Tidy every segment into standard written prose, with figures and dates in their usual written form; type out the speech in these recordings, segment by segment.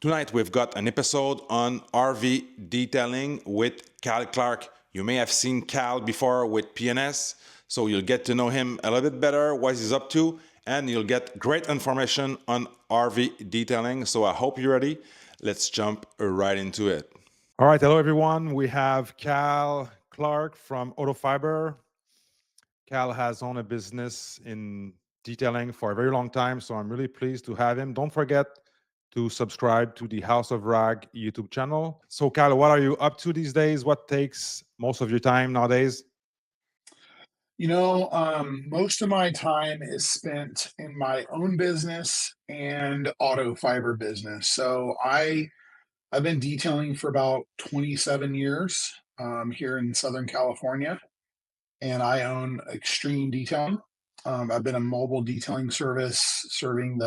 Tonight we've got an episode on RV detailing with Cal Clark. You may have seen Cal before with PNS, so you'll get to know him a little bit better, what he's up to, and you'll get great information on RV detailing. So I hope you're ready. Let's jump right into it. All right, hello everyone. We have Cal Clark from AutoFiber. Cal has owned a business in detailing for a very long time, so I'm really pleased to have him. Don't forget to subscribe to the House of Rag YouTube channel. So, Cal, what are you up to these days? What takes most of your time nowadays? Most of my time is spent in my own business and auto fiber business. I've been detailing for about 27 years here in Southern California, and I own Xtreme Detailing. I've been a mobile detailing service serving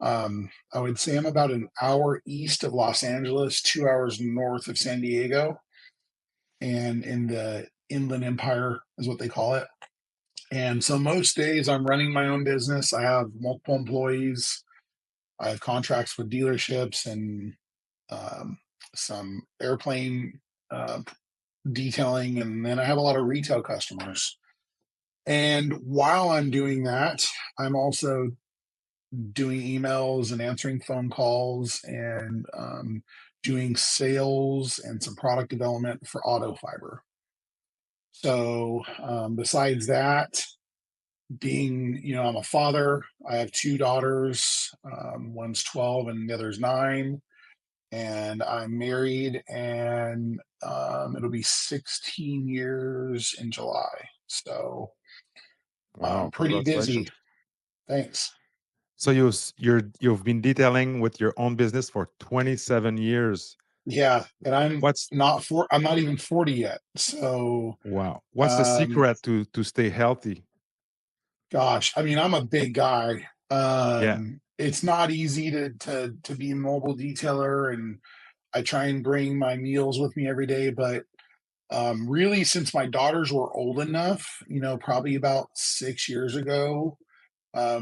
I would say I'm about an hour east of Los Angeles, 2 hours north of San Diego, and in the Inland Empire is what they call it. And so most days I'm running my own business. I have multiple employees. I have contracts with dealerships and some airplane detailing, and then I have a lot of retail customers. And while I'm doing that, I'm also doing emails and answering phone calls and doing sales and some product development for auto fiber. Besides that, I'm a father. I have two daughters. One's 12 and the other's 9. And I'm married, and it'll be 16 years in July. So I'm Wow, pretty busy. congratulations. Thanks. So you've been detailing with your own business for 27 years. Yeah, and What's I'm not even 40 yet. wow. What's the Um, secret to stay healthy? gosh, I mean, I'm a big guy. Yeah. It's not easy to be a mobile detailer, and I try and bring my meals with me every day, but really, since my daughters were old enough, probably about 6 years ago,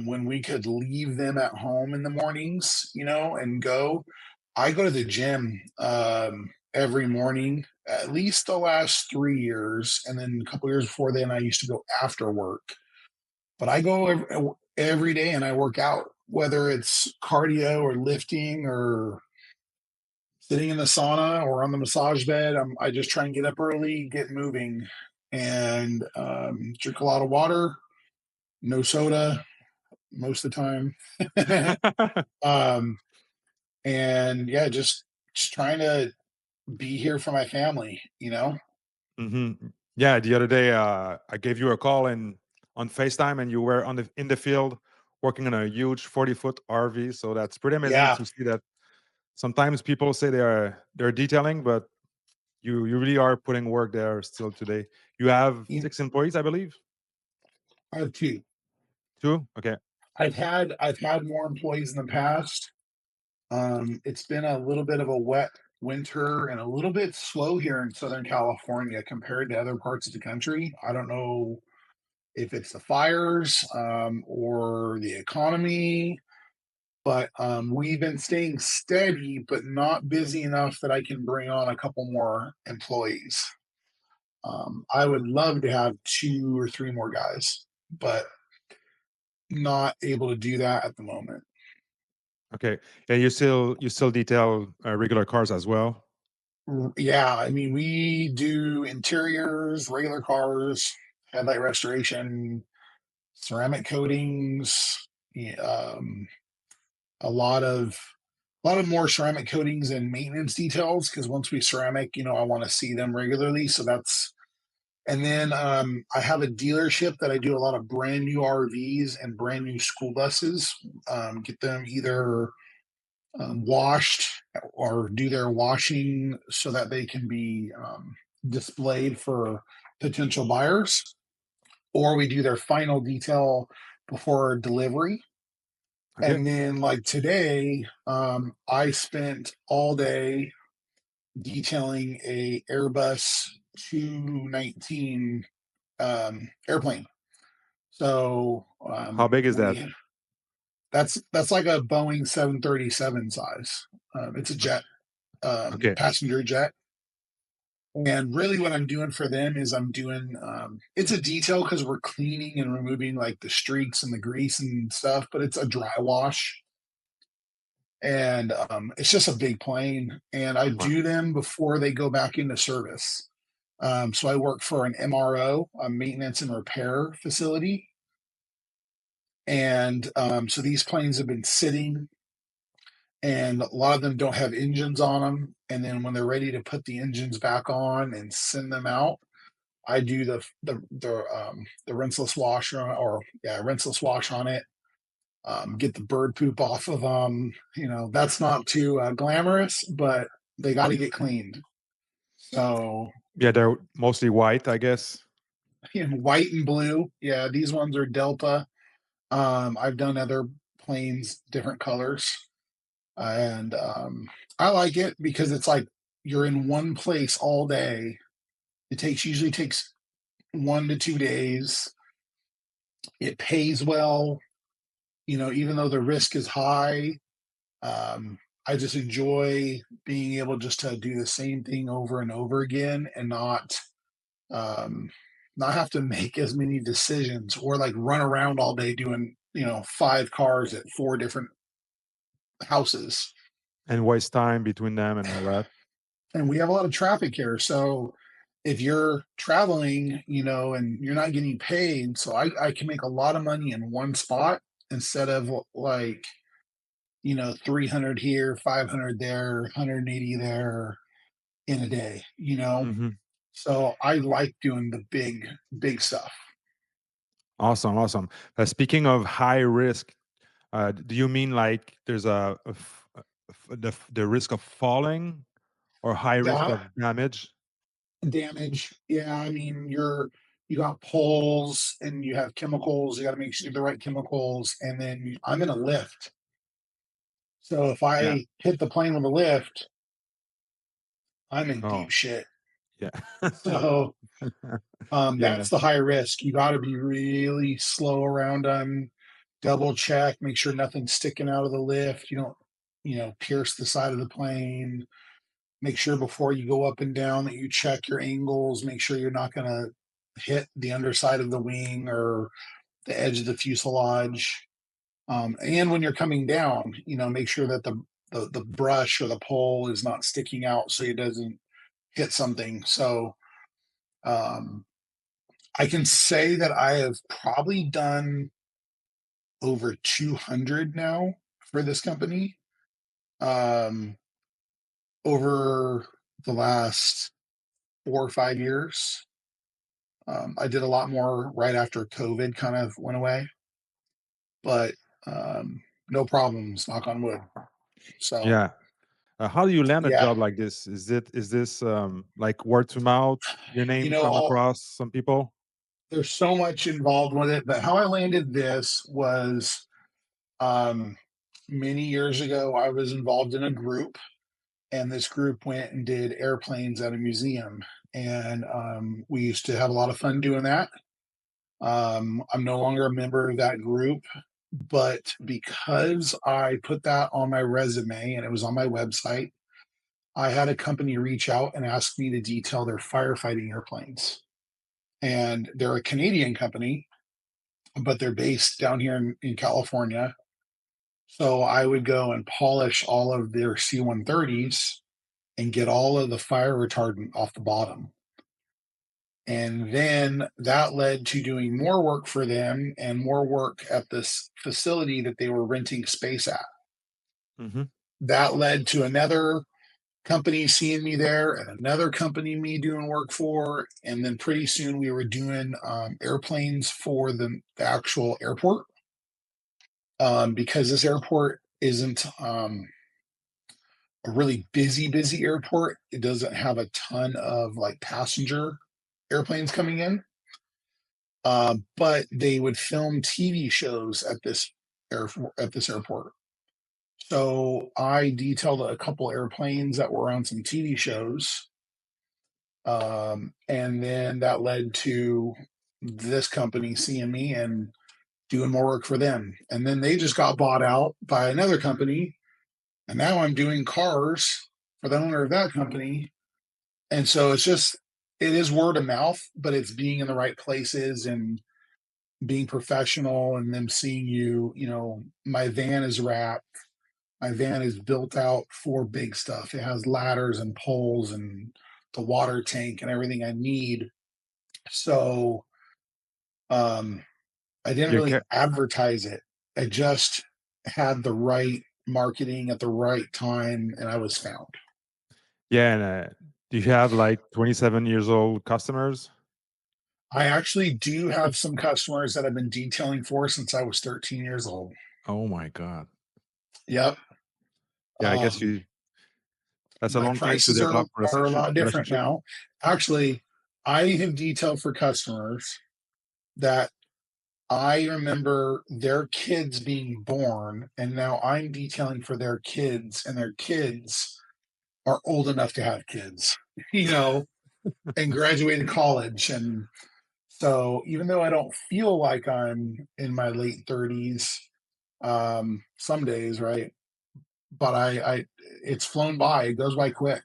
when we could leave them at home in the mornings, and I go to the gym every morning, at least the last 3 years. And then a couple years before then, I used to go after work. But I go every day and I work out, whether it's cardio or lifting or sitting in the sauna or on the massage bed. I just try and get up early, get moving, and drink a lot of water, no soda most of the time. um, and yeah, just trying to be here for my family. hmm Yeah, the other day I gave you a call and on FaceTime, and you were in the field working on a huge 40-foot RV. So that's pretty amazing Yeah. to see that. Sometimes people say they're detailing, but you really are putting work there still today. You have you- 6 employees, I believe. I have two. 2. Okay. I've had more employees in the past. It's been a little bit of a wet winter and a little bit slow here in Southern California compared to other parts of the country. I don't know if it's the fires or the economy, but we've been staying steady, but not busy enough that I can bring on a couple more employees. I would love to have 2 or 3 more guys, but not able to do that at the moment. Okay. Yeah, you still detail regular cars as well. Yeah, I mean, we do interiors, regular cars, headlight restoration, ceramic coatings, yeah, a lot of more ceramic coatings and maintenance details, because once we ceramic, I want to see them regularly. So that's and then I have a dealership that I do a lot of brand new RVs and brand new school buses. Get them either washed or do their washing so that they can be displayed for potential buyers, or we do their final detail before delivery. Okay. And then, like today, I spent all day detailing a Airbus 219 airplane. So How big is that? That's like a Boeing 737 size. It's a jet, Okay. passenger jet. And really, what I'm doing for them is I'm doing it's a detail because we're cleaning and removing like the streaks and the grease and stuff, but it's a dry wash. And it's just a big plane. And I Wow. do them before they go back into service. So I work for an MRO, a maintenance and repair facility. And so these planes have been sitting, and a lot of them don't have engines on them. And then when they're ready to put the engines back on and send them out, I do the rinseless wash or yeah, rinseless wash on it. Get the bird poop off of them. You know, that's not too glamorous, but they got to get cleaned. So, Yeah, they're mostly white, I guess. you know, white and blue. Yeah, these ones are Delta. I've done other planes, different colors, and I like it because it's like you're in one place all day. It takes usually takes 1 to 2 days. It pays well, you know, even though the risk is high. Um, I just enjoy being able just to do the same thing over and over again and um, not have to make as many decisions or like run around all day doing, you know, 5 cars at 4 different houses. And waste time between them and all that. And we have a lot of traffic here. So if you're traveling, you know, and you're not getting paid, so I can make a lot of money in one spot instead of like, you know, 300 here, 500 there, 180 there in a day, you know? Mhm. So I like doing the big stuff. Awesome, awesome. Speaking of high risk, do you mean like there's the risk of falling or high risk That of damage? damage, yeah, I mean, you got poles and you have chemicals, you gotta make sure the right chemicals, and then I'm in a lift. So if Yeah. I hit the plane with a lift, I'm in deep Oh, shit. yeah. So, Yeah. that's the high risk. You gotta be really slow around them, double check, make sure nothing's sticking out of the lift. You don't, you know, pierce the side of the plane. Make sure before you go up and down that you check your angles, make sure you're not gonna hit the underside of the wing or the edge of the fuselage. And when you're coming down, you know, make sure that the brush or the pole is not sticking out so it doesn't hit something. So um, I can say that I have probably done over 200 now for this company um, over the last 4 or 5 years. I did a lot more right after COVID kind of went away, but no problems, knock on wood. So, Yeah. How do you land a yeah, job like this? Is this like word to mouth? Your you name know, come across some people? there's so much involved with it, but how I landed this was um, many years ago. I was involved in a group, and this group went and did airplanes at a museum, and we used to have a lot of fun doing that. I'm no longer a member of that group, but because I put that on my resume and it was on my website, I had a company reach out and ask me to detail their firefighting airplanes. And they're a Canadian company, but they're based down here in California. So I would go and polish all of their C-130s and get all of the fire retardant off the bottom. And then that led to doing more work for them and more work at this facility that they were renting space at. Hmm. That led to another company seeing me there and another company me doing work for. And then pretty soon we were doing airplanes for the actual airport because this airport isn't a really busy airport. It doesn't have a ton of like passenger airplanes coming in. But they would film TV shows at air at this airport. So I detailed a couple airplanes that were on some TV shows, and then that led to this company seeing me and doing more work for them. And then they just got bought out by another company. And now I'm doing cars for the owner of that company. And so it's just, it is word of mouth, but it's being in the right places and being professional and them seeing you. My van is wrapped. My van is built out for big stuff. It has ladders and poles and the water tank and everything I need. So um, I didn't You really can, advertise it. I just had the right marketing at the right time and I was found. yeah, and do you have like 27 years old customers? I actually do have some customers that I've been detailing for since I was 13 years old. Oh my God. Yep. Yeah, I guess Um, you that's a my long time to prices are develop are a lot different relationship. now. Actually, I have detailed for customers that I remember their kids being born, and now I'm detailing for their kids, and their kids are old enough to have kids, you know, and graduated college. And so even though I don't feel like I'm in my late 30s, some days, right? But it's flown by. It goes by quick.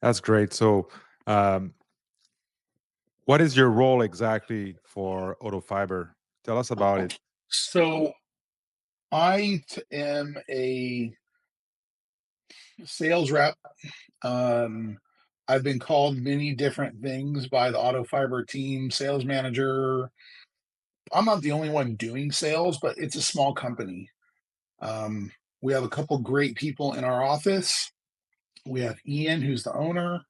That's great. So, um, what is your role exactly for AutoFiber? Tell us about it. So am a sales rep. Um, I've been called many different things by the Auto Fiber team, sales manager. I'm not the only one doing sales, but it's a small company. Um, we have a couple great people in our office. We have Ian, who's the owner,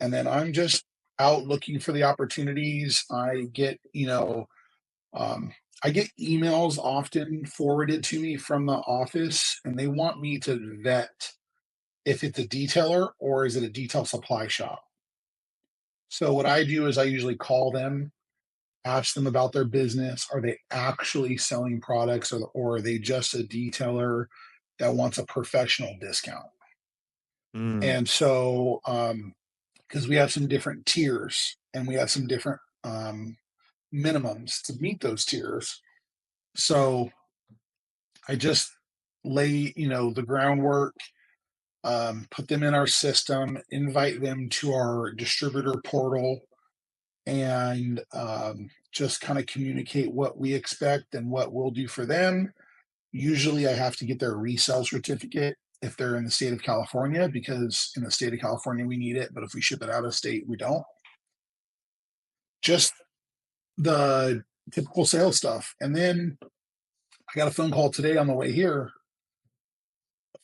and then I'm just out looking for the opportunities. Um, I get emails often forwarded to me from the office, and they want me to vet if it's a detailer or is it a detail supply shop. So what I do is I usually call them, ask them about their business. Are they actually selling products, or are they just a detailer that wants a professional discount? Mm, And so, because we have some different tiers and we have some different minimums to meet those tiers. So I just lay, the groundwork, put them in our system, invite them to our distributor portal, and just kind of communicate what we expect and what we'll do for them. Usually, I have to get their resale certificate if they're in the state of California, because in the state of California, we need it. But if we ship it out of state, we don't. Just the typical sales stuff. And then I got a phone call today on the way here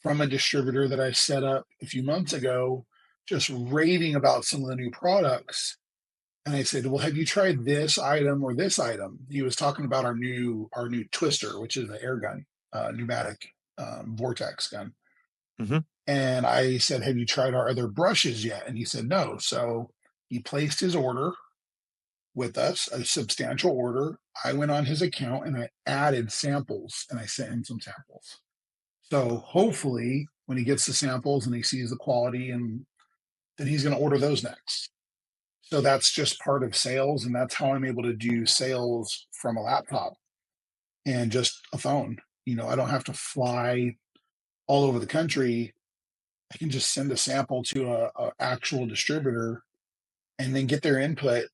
from a distributor that I set up a few months ago, just raving about some of the new products. And I said, "Well, have you tried this item or this item?" He was talking about our new twister, which is an air gun, pneumatic vortex gun. mhm. And I said, "Have you tried our other brushes yet?" And he said, "No." So he placed his order with us, a substantial order. I went on his account and I added samples and I sent him some samples. So hopefully, when he gets the samples and he sees the quality, and then he's going to order those next. So that's just part of sales, and that's how I'm able to do sales from a laptop and just a phone. I don't have to fly all over the country. I can just send a sample to a actual distributor and then get their input,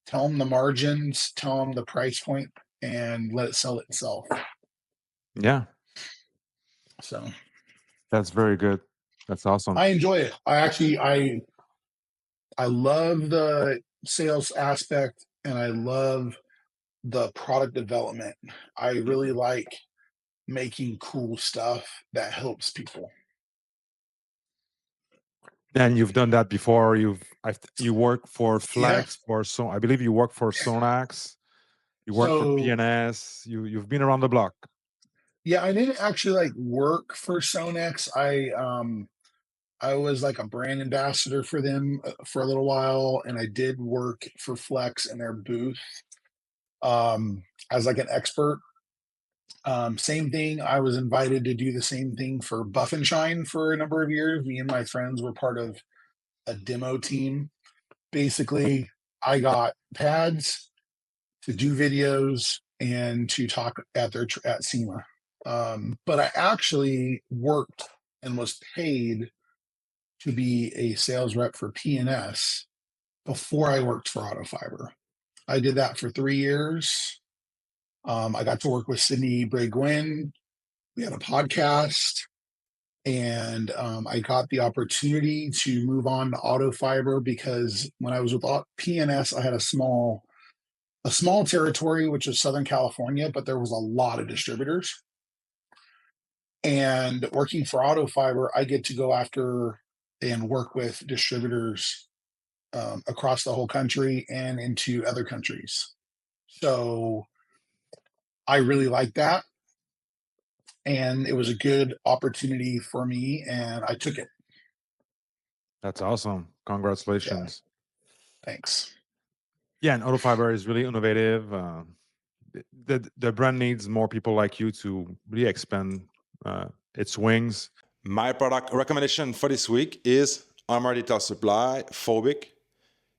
tell them the margins, tell them the price point, and let it sell itself. Yeah, So that's very good. That's awesome. I enjoy it. I love the sales aspect and I love the product development. I really like making cool stuff that helps people. And you've done that before. You work for Yeah. Flex for so I believe you work for Sonax. You work for So PNS. You've been around the block. yeah, I didn't actually like work for Sonex. I was like a brand ambassador for them for a little while, and I did work for Flex in their booth as like an expert. Same thing. I was invited to do the same thing for Buff and Shine for a number of years. Me and my friends were part of a demo team. Basically, I got pads to do videos and to talk at at SEMA. But I actually worked and was paid to be a sales rep for PNS before I worked for AutoFiber. I did that for 3 years. I got to work with Sydney Bray Gwynn. We had a podcast, and I got the opportunity to move on to AutoFiber because when I was with PNS, I had a small territory, which is Southern California, but there was a lot of distributors. And working for AutoFiber, I get to go after and work with distributors across the whole country and into other countries. So I really like that. And it was a good opportunity for me, and I took it. That's awesome. Yeah, Congratulations. thanks. Yeah, and AutoFiber is really innovative. The brand needs more people like you to really expand its wings. My product recommendation for this week is Armor Detail Supply Phobic.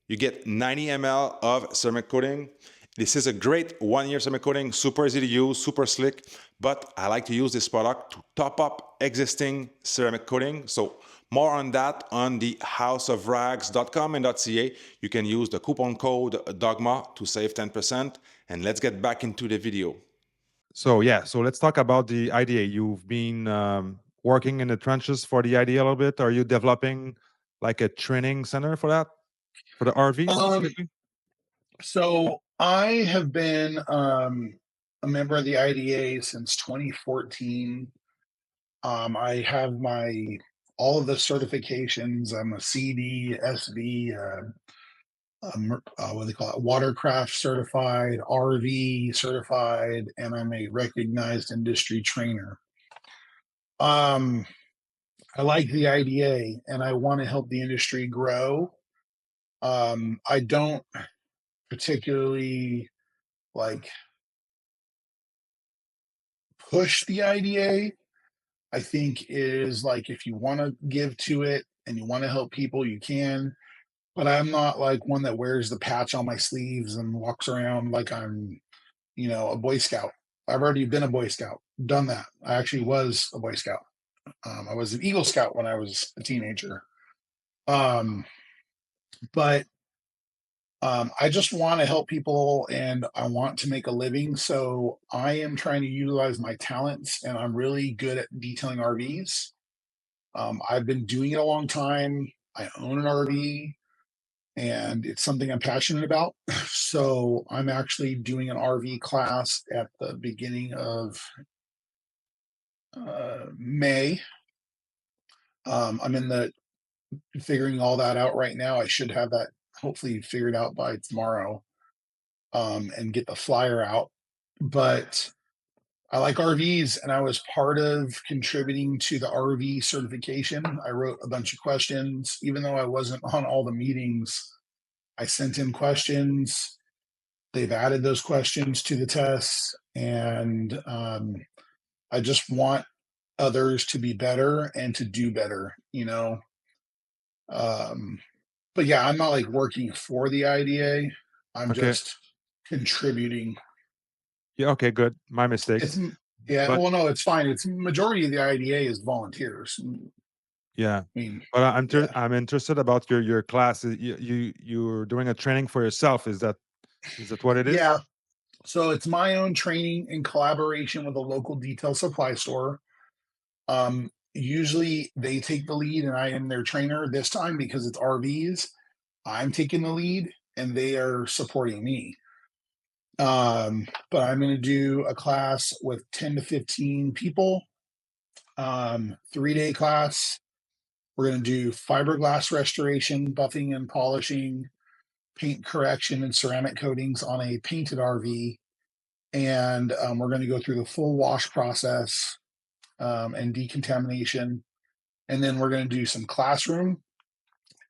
You get 90 ml of ceramic coating. This is a great 1-year ceramic coating, super easy to use, super slick, but I like to use this product to top up existing ceramic coating. So more on that on the houseofrags.com and .ca. You can use the coupon code DOGMA to save 10%. And let's get back into the video. So yeah, so let's talk about the IDA. You've been working in the trenches for the IDA a little bit. Are you developing like a training center for that, for the RV Um, specifically? so I have been a member of the IDA since 2014. I have my all of the certifications. I'm a CD, SV, what do they call it? Watercraft certified, RV certified, and I'm a recognized industry trainer. Um, I like the IDA, and I want to help the industry grow. I don't particularly like push the IDA. I think is like if you want to give to it and you want to help people, you can. But I'm not like one that wears the patch on my sleeves and walks around like I'm, a Boy Scout. I've already been a Boy Scout, done that. I actually was a Boy Scout. I was an Eagle Scout when I was a teenager. Um, but I just want to help people and I want to make a living. So I am trying to utilize my talents, and I'm really good at detailing RVs. I've been doing it a long time. I own an RV, and it's something I'm passionate about. So I'm actually doing an RV class at the beginning of May. I'm in the figuring all that out right now. I should have that hopefully figured out by tomorrow, and get the flyer out. But I like RVs, and I was part of contributing to the RV certification. I wrote a bunch of questions, even though I wasn't on all the meetings. I sent in questions. They've added those questions to the tests, and I just want others to be better and to do better. Um, but yeah, I'm not like working for the IDA. I'm Okay. just contributing. Yeah. Okay. Good. My It's mistake. yeah, But well, no, it's fine. It's majority of the IDA is volunteers. yeah. I mean, But yeah, I'm interested about your class. You're doing a training for yourself. Is that what it is? yeah. So it's my own training in collaboration with a local detail supply store. Usually they take the lead and I am their trainer. This time, because it's RVs, I'm taking the lead and they are supporting me. But I'm going to do a class with 10 to 15 people, 3-day class. We're going to do fiberglass restoration, buffing and polishing, paint correction, and ceramic coatings on a painted RV. And we're going to go through the full wash process, and decontamination. And then we're going to do some classroom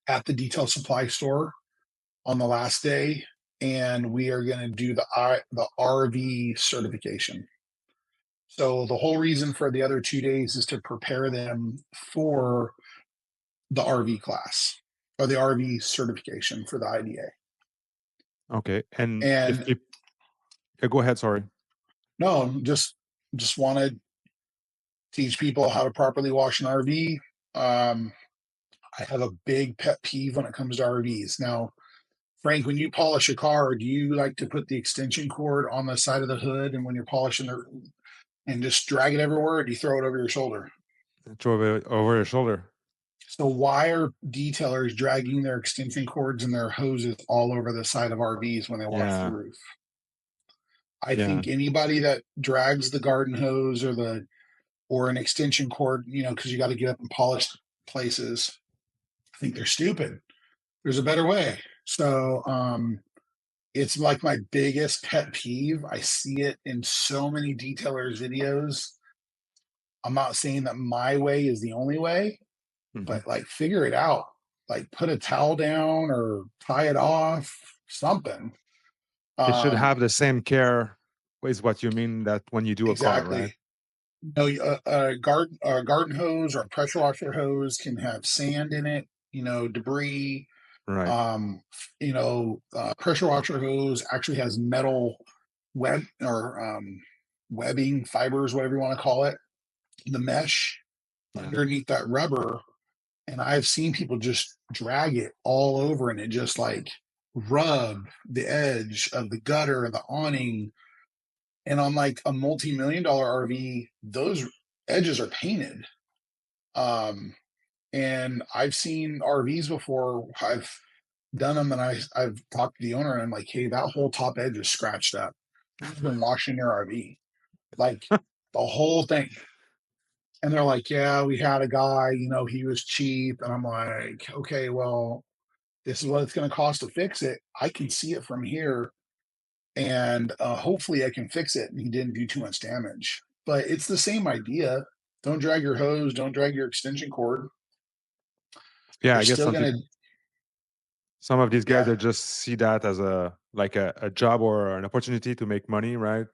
at the detail supply store on the last day. And we are going to do the RV certification. So the whole reason for the other 2 days is to prepare them for the RV class or the RV certification for the IDA. Okay. And if And people, yeah, go ahead. Sorry. No, just want to teach people how to properly wash an RV. Um, I have a big pet peeve when it comes to RVs. Now, Frank, when you polish a car, do you like to put the extension cord on the side of the hood and when you're polishing the and just drag it everywhere, or do you throw it over your shoulder? Throw it over your shoulder. So why are detailers dragging their extension cords and their hoses all over the side of RVs when they wash the Yeah, roof? I yeah. think anybody that drags the garden hose or an extension cord, because you got to get up and polish places, I think they're stupid. There's a better way. So it's like my biggest pet peeve. I see it in so many detailers' videos. I'm not saying that my way is the only way, Mhm. but like figure it out. Like put a towel down or tie it off, something. It should Um, have the same care, is what you mean, that when you do a car, right? exactly. No, a garden hose or a pressure washer hose can have sand in it, debris. Right. Pressure washer hose actually has metal webbing, fibers, whatever you want to call it, the mesh Yeah. underneath that rubber. And I've seen people just drag it all over and it just like rub the edge of the gutter and the awning. And on like a multi-million-dollar RV, those edges are painted. Um, and I've seen RVs before. I've done them, and I've talked to the owner, and I'm like, "Hey, that whole top edge is scratched up. Who's been washing your RV? Like the whole thing?" And they're like, "Yeah, we had a guy. He was cheap." And I'm like, "Okay, well, this is what it's going to cost to fix it. I can see it from here, and hopefully, I can fix it." And he didn't do too much damage, but it's the same idea. Don't drag your hose. Don't drag your extension cord. Yeah, They're I guess still some going people, to, some of these guys yeah. they just see that as a like a job or an opportunity to make money, right?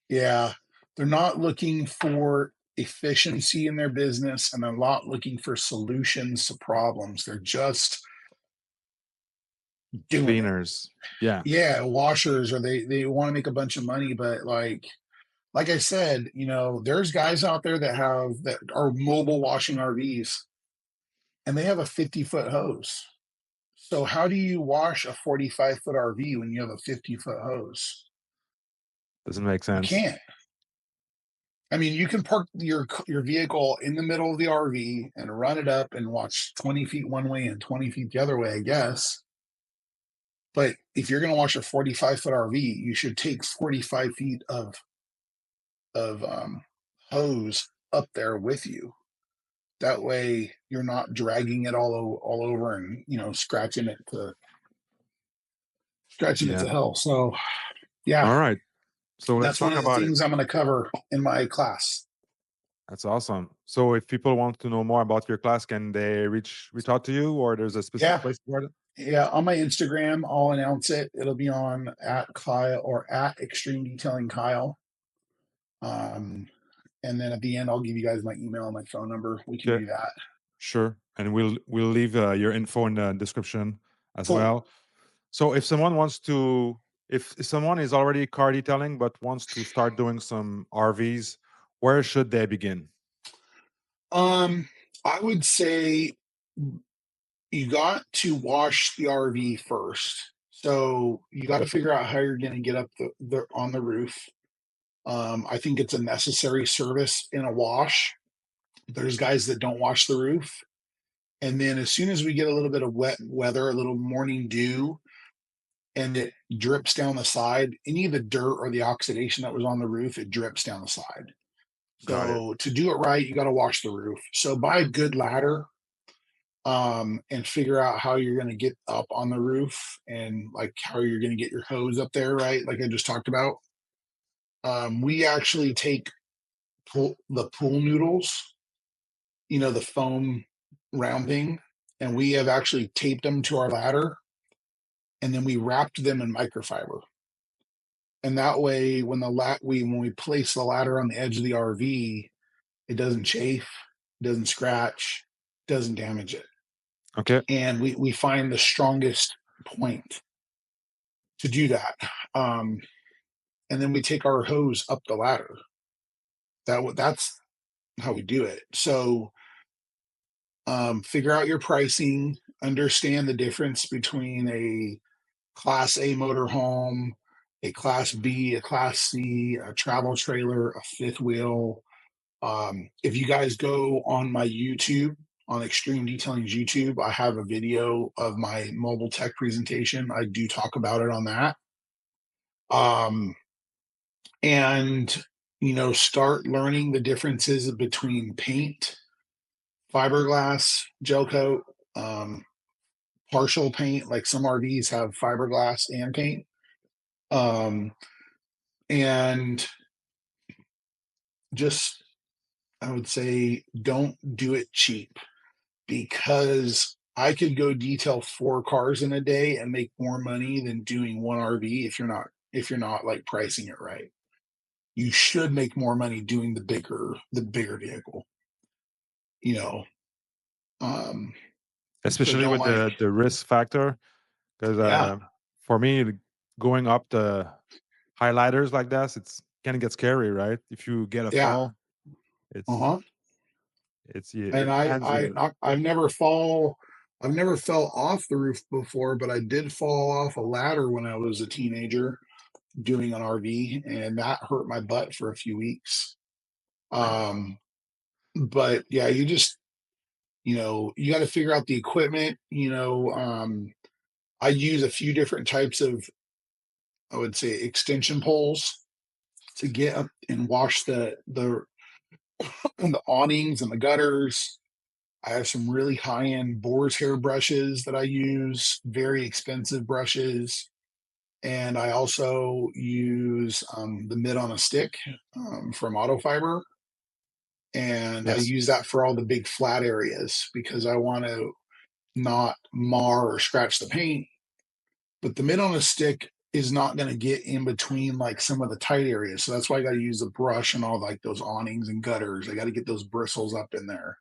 Yeah, they're not looking for efficiency in their business and they're not looking for solutions to problems. They're just doing it. Cleaners. Yeah. Yeah, washers or they want to make a bunch of money, but like I said, there's guys out there that are mobile washing RVs and they have a 50-foot hose. So how do you wash a 45-foot RV when you have a 50-foot hose? Doesn't make You sense. can't. I mean, you can park your vehicle in the middle of the RV and run it up and watch 20 feet one way and 20 feet the other way, I guess. But if you're going to watch a 45-foot RV, you should take 45 feet of hose up there with you. That way, you're not dragging it all over and scratching it Yeah. to hell. So, yeah, All right. So let's that's one talk of the about it. things I'm going to cover in my class. That's awesome. So if people want to know more about your class, can they reach out to you, or there's a specific Yeah, place for it? yeah, on my Instagram, I'll announce it. It'll be on at Kyle or at Extreme Detailing Kyle. Um, and then at the end, I'll give you guys my email and my phone number. We can Okay. do that. Sure. And we'll leave your info in the description as Cool. well. So if someone wants to, if someone is already car detailing but wants to start doing some RVs, where should they begin? Um, I would say you got to wash the RV first. So you got to figure out how you're going to get up the on the roof. I think it's a necessary service in a wash. There's guys that don't wash the roof. And then as soon as we get a little bit of wet weather, a little morning dew, and it drips down the side, any of the dirt or the oxidation that was on the roof, it drips down the side. Got it. So to do it right, you got to wash the roof. So buy a good ladder, and figure out how you're going to get up on the roof and like how you're going to get your hose up there, right? Like I just talked about. We actually take the pool noodles, the foam round thing, and we have actually taped them to our ladder and then we wrapped them in microfiber. And that way, when we place the ladder on the edge of the RV, it doesn't chafe, doesn't scratch, doesn't damage it. Okay. And we find the strongest point to do that. Um, and then we take our hose up the ladder. That's how we do it. So figure out your pricing, understand the difference between a Class A motorhome, a Class B, a Class C, a travel trailer, a fifth wheel. If you guys go on my YouTube, on Xtreme Detailing's YouTube, I have a video of my mobile tech presentation. I do talk about it on that. Um, and start learning the differences between paint, fiberglass, gel coat, um, partial paint. Like some RVs have fiberglass and paint. Um, and just, I would say, don't do it cheap, because I could go detail 4 cars in a day and make more money than doing one RV if you're not like pricing it right. You should make more money doing the bigger vehicle, you know. Um so especially don't with like the risk factor. Because yeah, for me, going up the highlighters like that, it's kind of get scary, right? If you get a yeah. fall, it's Uh-huh. yeah, And it ends the. I've never fell off the roof before, but I did fall off a ladder when I was a teenager doing an RV, and that hurt my butt for a few weeks. Um, but yeah, you got to figure out the equipment. I use a few different types of, I would say, extension poles to get up and wash the awnings and the gutters. I have some really high end boar's hair brushes that I use, very expensive brushes. And I also use the mitt on a stick from AutoFiber. And I Yes, use that for all the big flat areas because I want to not mar or scratch the paint. But the mitt on a stick is not going to get in between like some of the tight areas. So that's why I got to use the brush and all like those awnings and gutters. I got to get those bristles up in there.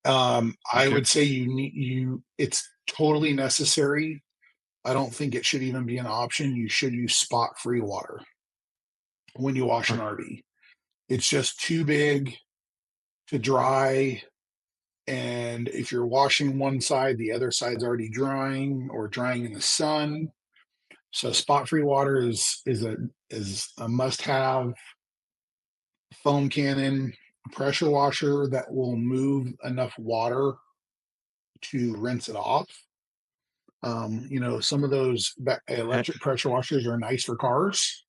I okay, would say it's totally necessary. I don't think it should even be an option. You should use spot free water when you wash an okay. RV. It's just too big to dry. And if you're washing one side, the other side's already drying or drying in the sun. So spot free water is a must have. Foam cannon, pressure washer that will move enough water to rinse it off. Some of those And, electric pressure washers are nice for cars,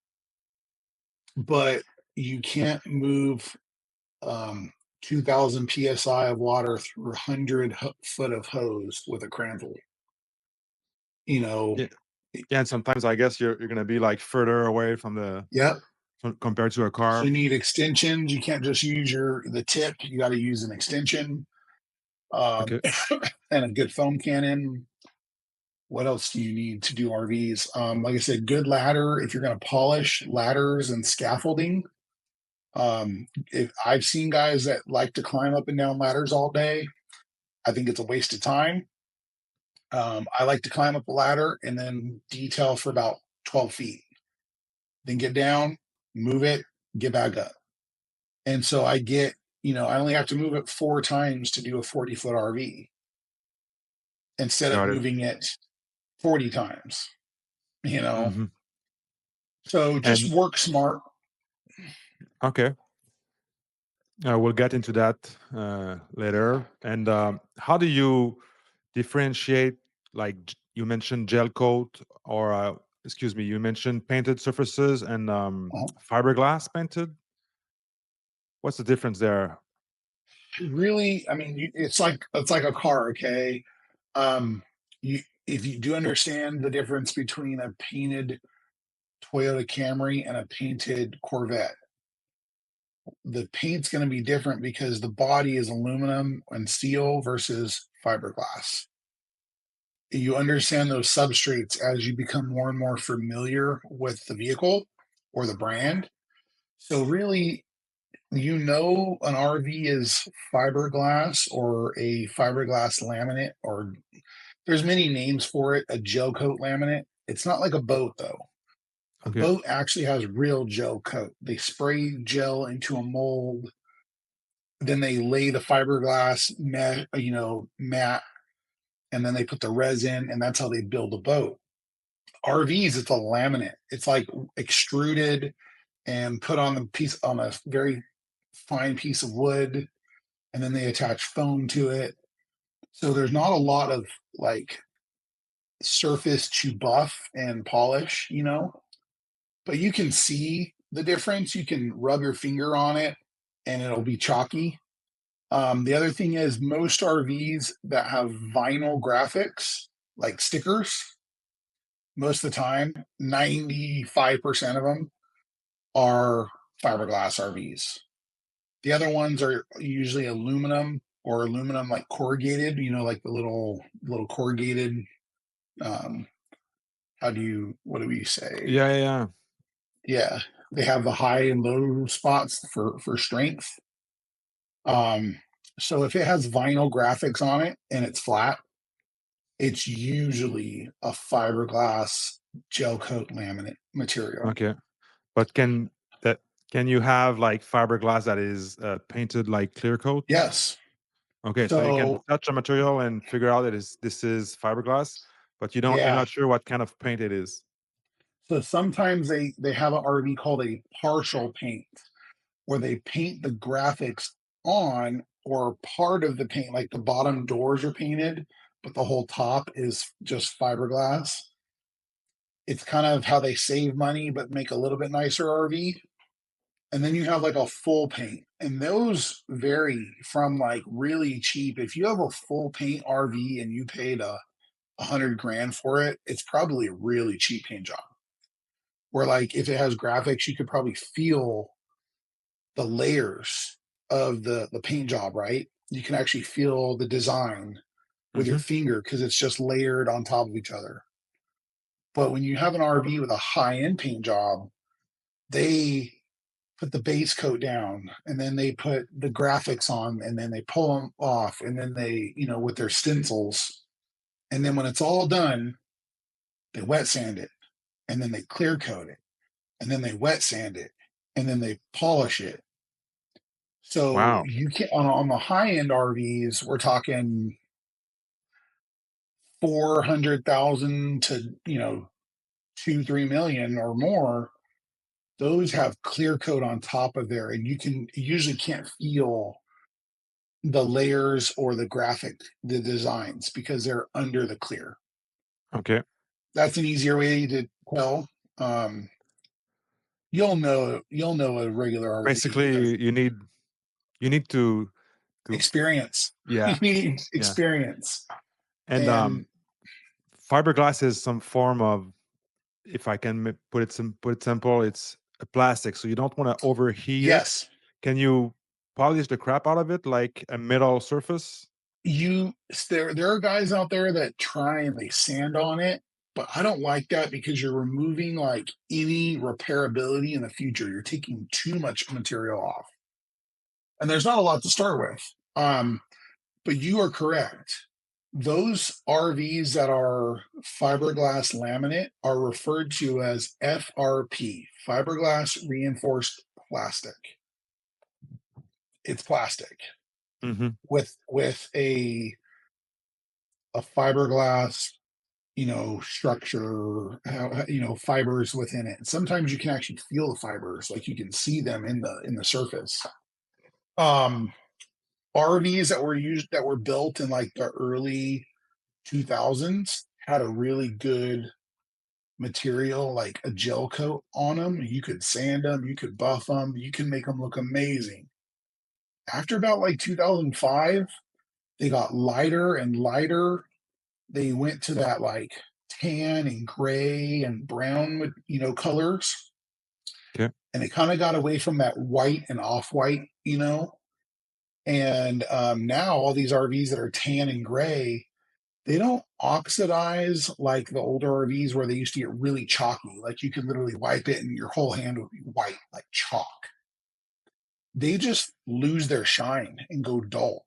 but you can't move 2,000 psi of water through 100 foot of hose with a cradle. You know, yeah, yeah, and sometimes I guess you're gonna be like further away from yep. compared to a So car. you need extensions. You can't just use the tip. You got to use an extension, um, Okay, and a good foam cannon. What else do you need to do RVs? Like I said, good ladder. If you're going to polish ladders and scaffolding, if I've seen guys that like to climb up and down ladders all day, I think it's a waste of time. I like to climb up a ladder and then detail for about 12 feet, then get down, move it, get back up. And so I only have to move it 4 times to do a 40-foot RV instead of got it. moving it 40 times, you know? Hmm. So just And work smart. okay, we'll get into that later. And how do you differentiate? Like you mentioned gel coat, or excuse me, you mentioned painted surfaces and Uh, fiberglass painted. What's the difference there? Really, I mean, it's like a car, okay? Um, you if you do understand the difference between a painted Toyota Camry and a painted Corvette, the paint's going to be different because the body is aluminum and steel versus fiberglass. You understand those substrates as you become more and more familiar with the vehicle or the brand. So really, an RV is fiberglass or a fiberglass laminate, or there's many names for it, a gel coat laminate. It's not like a boat though. A Okay. boat actually has real gel coat. They spray gel into a mold, then they lay the fiberglass mat, and then they put the resin, and that's how they build a boat. RVs, it's a laminate. It's like extruded and put on the piece on a very fine piece of wood, and then they attach foam to it. So there's not a lot of like surface to buff and polish, but you can see the difference. You can rub your finger on it and it'll be chalky. The other thing is most RVs that have vinyl graphics, like stickers, most of the time, 95% of them are fiberglass RVs. The other ones are usually aluminum or aluminum like corrugated, like the little corrugated. Um, what do we say? Yeah, yeah, yeah. Yeah, they have the high and low spots for strength. Um, so if it has vinyl graphics on it and it's flat, it's usually a fiberglass gel coat laminate material. Okay. But that can you have like fiberglass that is painted like clear coat? Yes. Okay, so you can So touch a material and figure out that this is fiberglass, but you're yeah. not sure what kind of paint it is. So sometimes they have an RV called a partial paint, where they paint the graphics on or part of the paint, like the bottom doors are painted, but the whole top is just fiberglass. It's kind of how they save money but make a little bit nicer RV. And then you have like a full paint, and those vary from like really cheap. If you have a full paint RV and you paid 100 grand for it, it's probably a really cheap paint job. Where like if it has graphics, you could probably feel the layers of the paint job, right? You can actually feel the design with your Hmm. finger because it's just layered on top of each other. But when you have an RV with a high end paint job, they put the base coat down and then they put the graphics on and then they pull them off and then they, with their stencils. And then when it's all done, they wet sand it and then they clear coat it and then they wet sand it and then they polish it. So Wow. you can on the high end RVs, we're talking 400,000 to 2-3 million or more. Those have clear coat on top of there, and you usually can't feel the layers or the designs because they're under the clear. Okay. That's an easier way to tell. Um, you'll know a regular RV because Basically, you need to experience. You yeah, need yeah. experience. And And fiberglass is some form of, if I can put it simple, it's a plastic, so you don't want to overheat it. yes, Can you polish the crap out of it like a metal surface? there are guys out there that try and they sand on it, but I don't like that because you're removing like any repairability in the future. You're taking too much material off, and there's not a lot to start with. But you are correct. Those RVs that are fiberglass laminate are referred to as FRP, fiberglass reinforced plastic. It's plastic Hmm. with a fiberglass structure, fibers within it. Sometimes you can actually feel the fibers, like you can see them in the surface. Um, RVs that were built in like the early 2000s had a really good material, like a gel coat on them. You could sand them, you could buff them, you can make them look amazing. After about like 2005, they got lighter and lighter. They went to that like tan and gray and brown, colors, Okay. and it kind of got away from that white and off-white, and now all these RVs that are tan and gray, they don't oxidize like the older RVs where they used to get really chalky. Like you could literally wipe it and your whole hand would be white like chalk. They just lose their shine and go dull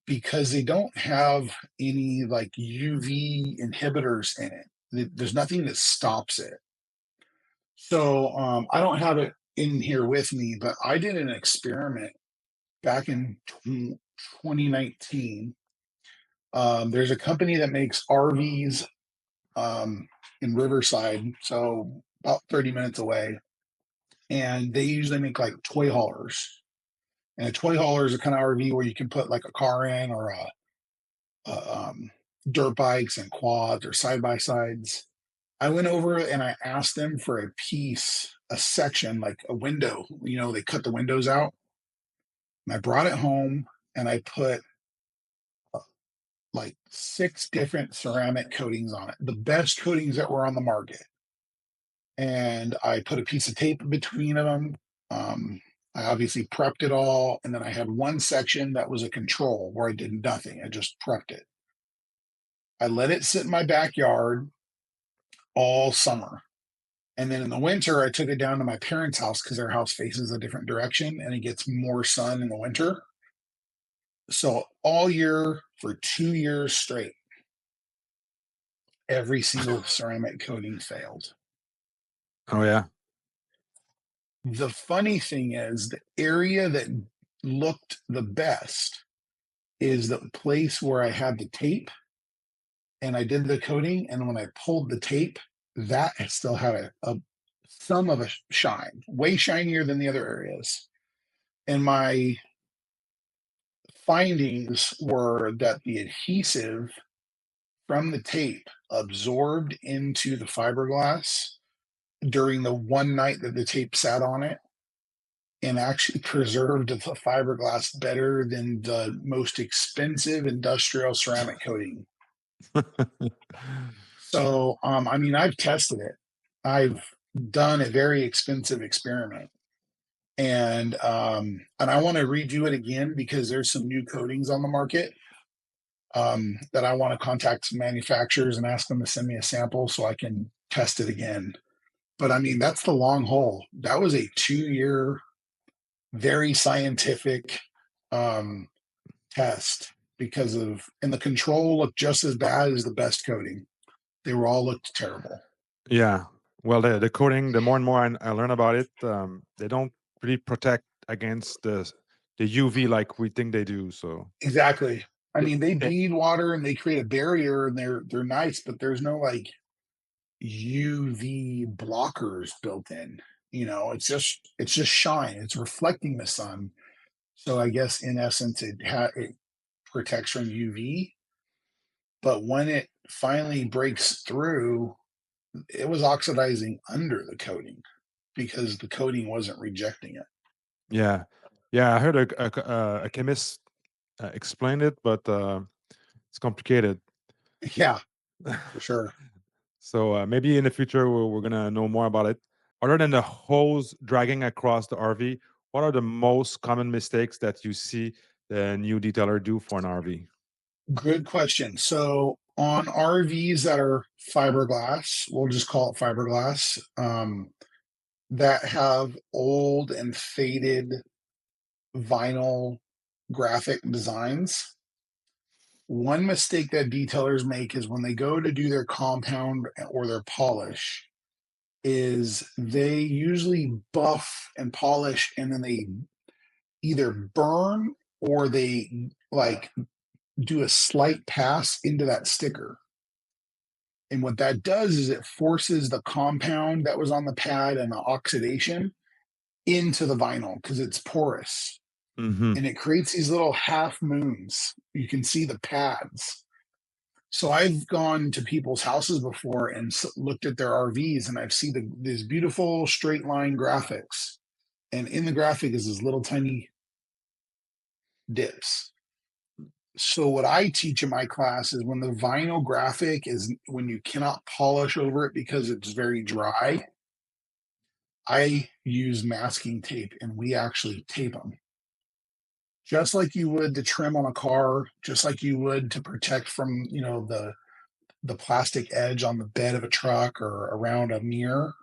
because they don't have any like UV inhibitors in it. There's nothing that stops it. So I don't have it in here with me, but I did an experiment back in 2019. There's a company that makes RVs in Riverside, so about 30 minutes away, and they usually make like toy haulers. And a toy hauler is a kind of RV where you can put like a car in, or dirt bikes and quads or side by sides. I went over and I asked them for a piece, a section, like a window. They cut the windows out. And I brought it home and I put like 6 different ceramic coatings on it, the best coatings that were on the market. And I put a piece of tape between them. Um, I obviously prepped it all. And then I had one section that was a control where I did nothing. I just prepped it. I let it sit in my backyard all summer. And then in the winter, I took it down to my parents' house because their house faces a different direction and it gets more sun in the winter. So all year for 2 years straight, every single ceramic coating failed. Oh yeah. The funny thing is, the area that looked the best is the place where I had the tape and I did the coating. And when I pulled the tape, that still had a some of a shine, way shinier than the other areas. And my findings were that the adhesive from the tape absorbed into the fiberglass during the one night that the tape sat on it, and actually preserved the fiberglass better than the most expensive industrial ceramic coating. So, I mean, I've tested it. I've done a very expensive experiment, and I want to redo it again because there's some new coatings on the market, that I want to contact some manufacturers and ask them to send me a sample so I can test it again. But I mean, that's the long haul. That was a 2 year, very scientific um, test and the control looked just as bad as the best coating. They were all looked terrible. Yeah. Well, the coating, the more and more I learn about it, they don't really protect against the UV like we think they do. So Exactly. I it, mean, they it- bleed water and they create a barrier and they're nice, but there's no like UV blockers built in. It's just shine. It's reflecting the sun. So I guess in essence, it protects from UV. But when it finally breaks through, it was oxidizing under the coating because the coating wasn't rejecting it. yeah, yeah. I heard a chemist explain it, but it's complicated. Yeah, for sure. So maybe in the future we're gonna know more about it. Other than the hose dragging across the RV, what are the most common mistakes that you see the new detailer do for an RV? Good question. So on RVs that are fiberglass, we'll just call it fiberglass, that have old and faded vinyl graphic designs. One mistake that detailers make is when they go to do their compound or their polish, is they usually buff and polish and then they either burn or they like do a slight pass into that sticker. And what that does is it forces the compound that was on the pad and the oxidation into the vinyl because it's porous, Hmm. and it creates these little half moons. You can see the pads. So I've gone to people's houses before and looked at their RVs, and I've seen these beautiful straight line graphics. And in the graphic is this little tiny dips. So what I teach in my class is when the vinyl graphic is when you cannot polish over it because it's very dry, I use masking tape and we actually tape them. Just like you would to trim on a car, just like you would to protect from, the plastic edge on the bed of a truck or around a mirror.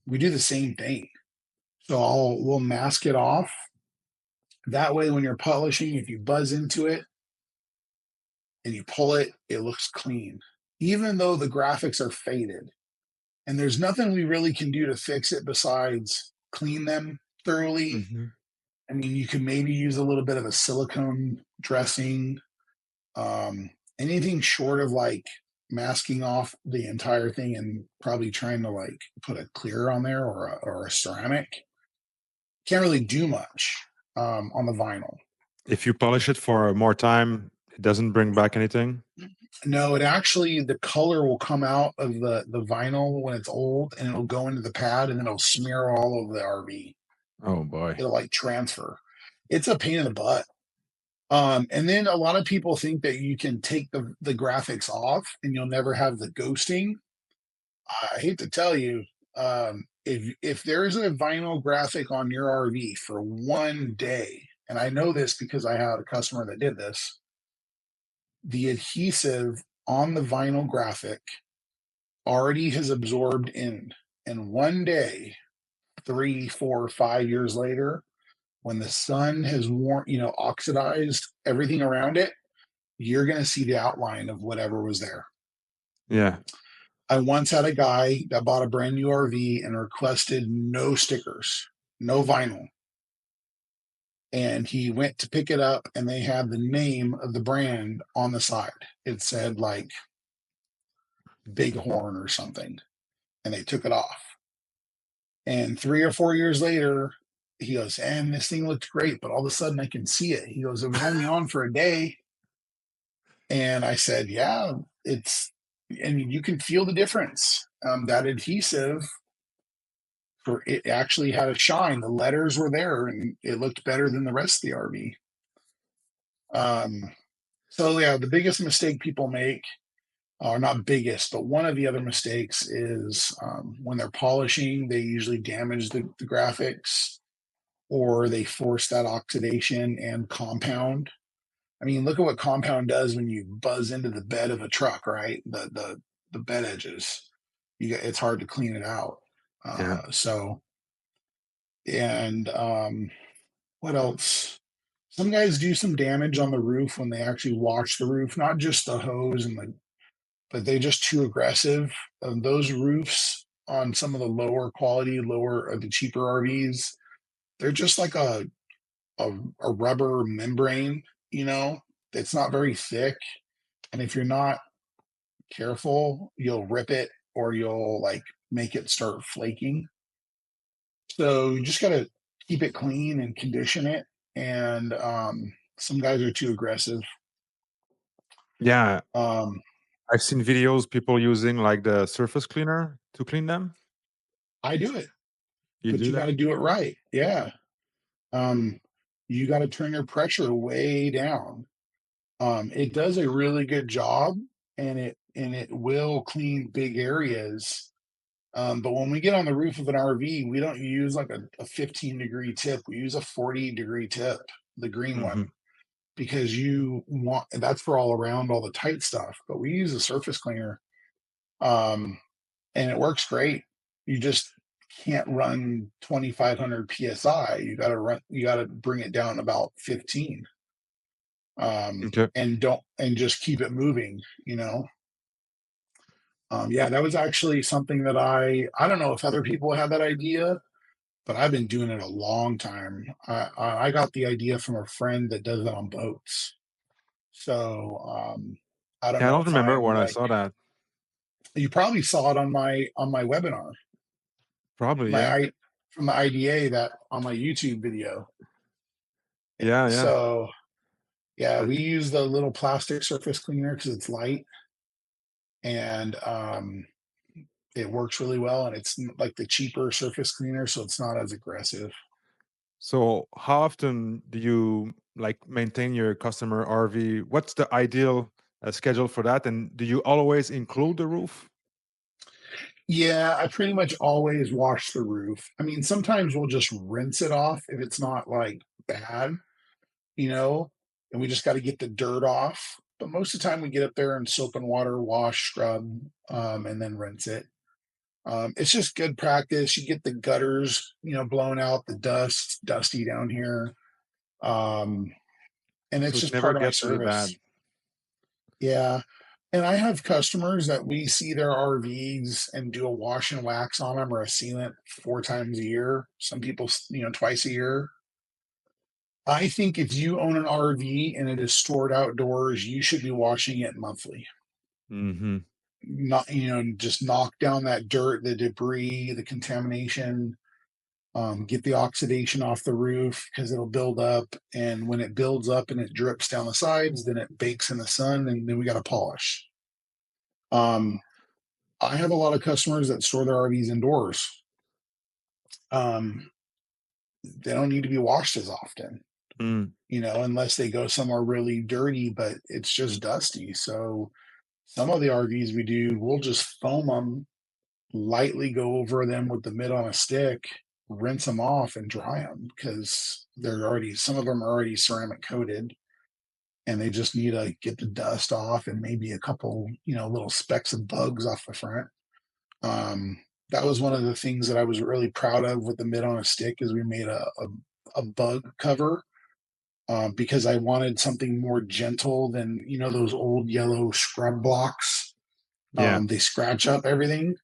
We do the same thing. So we'll mask it off. That way when you're polishing, if you buzz into it and you pull it, it looks clean. Even though the graphics are faded, and there's nothing we really can do to fix it besides clean them thoroughly. Mhm. I mean, you could maybe use a little bit of a silicone dressing. Um, Anything short of like masking off the entire thing and probably trying to like put a clear on there or a ceramic can't really do much on the vinyl. If you polish it for more time, it doesn't bring back anything? No, it actually the color will come out of the vinyl when it's old, and it'll go into the pad, and then it'll smear all over the RV. Oh, boy. It'll like transfer. It's a pain in the butt. And then a lot of people think that you can take the graphics off and you'll never have the ghosting. I hate to tell you, if there is a vinyl graphic on your RV for one day, and I know this because I had a customer that did this, the adhesive on the vinyl graphic already has absorbed in. And one day, 3, 4, 5 years later, when the sun has worn, oxidized everything around it, you're going to see the outline of whatever was there. Yeah. I once had a guy that bought a brand new RV and requested no stickers, no vinyl. And he went to pick it up and they had the name of the brand on the side. It said like Bighorn or something. And they took it off. And 3 or 4 years later, he goes, and this thing looked great, but all of a sudden I can see it. He goes, it was only on for a day. And I said, yeah, and you can feel the difference. That adhesive, for it actually had a shine. The letters were there, and it looked better than the rest of the RV. So yeah, the biggest mistake people make, or not biggest, but one of the other mistakes is when they're polishing, they usually damage the graphics, or they force that oxidation and compound. I mean, look at what compound does when you buzz into the bed of a truck, right? The bed edges, it's hard to clean it out. Yeah. So, and what else? Some guys do some damage on the roof when they actually wash the roof, not just the hose but they just too aggressive. Those roofs on some of the lower quality, lower the cheaper RVs, they're just like a rubber membrane, you know, it's not very thick. And if you're not careful, you'll rip it or you'll like make it start flaking. So you just got to keep it clean and condition it. And some guys are too aggressive. Yeah. Um, I've seen videos people using like the surface cleaner to clean them. I do it, You but do you got that? to do it right. Yeah. Um, you got to turn your pressure way down. It does a really good job, and it will clean big areas. But when we get on the roof of an RV, we don't use like a 15-degree tip. We use a 40-degree tip, the green Mhm. one, because that's for all around all the tight stuff. But we use a surface cleaner, um, and it works great. You just can't run 2,500 psi. You got to bring it down about 15, Okay. and just keep it moving. Yeah, that was actually something that I don't know if other people had that idea, but I've been doing it a long time. I got the idea from a friend that does it on boats. So I don't Yeah, I know don't if remember I'm when I like, saw that. you probably saw it on my webinar, Probably, my yeah. I from the IDA, that on my YouTube video. Yeah, yeah. So yeah, we use the little plastic surface cleaner because it's light, and it works really well, and it's like the cheaper surface cleaner, so it's not as aggressive. So how often do you like maintain your customer RV? What's the ideal schedule for that? And do you always include the roof? Yeah, I pretty much always wash the roof. I mean, sometimes we'll just rinse it off if it's not like bad, you know, and we just got to get the dirt off. But most of the time we get up there and soap and water, wash, scrub, and then rinse it. It's just good practice. You get the gutters, blown out, the dust, dusty down here. Um, and So it's it just never part of my gets really bad. service. Yeah. And I have customers that we see their RVs and do a wash and wax on them or a sealant 4 times a year. Some people, twice a year. I think if you own an RV and it is stored outdoors, you should be washing it monthly. Mm-hmm. Not, just knock down that dirt, the debris, the contamination, get the oxidation off the roof because it'll build up. And when it builds up and it drips down the sides, then it bakes in the sun and then we got to polish. Um, I have a lot of customers that store their RVs indoors. Um, they don't need to be washed as often, Mm. unless they go somewhere really dirty, but it's just dusty. So some of the RVs we do, we'll just foam them, lightly go over them with the mitt on a stick, rinse them off and dry them because some of them are already ceramic coated and they just need to get the dust off and maybe a couple, little specks of bugs off the front. That was one of the things that I was really proud of with the mid on a stick is we made a bug cover because I wanted something more gentle than those old yellow scrub blocks. Yeah. They scratch up everything,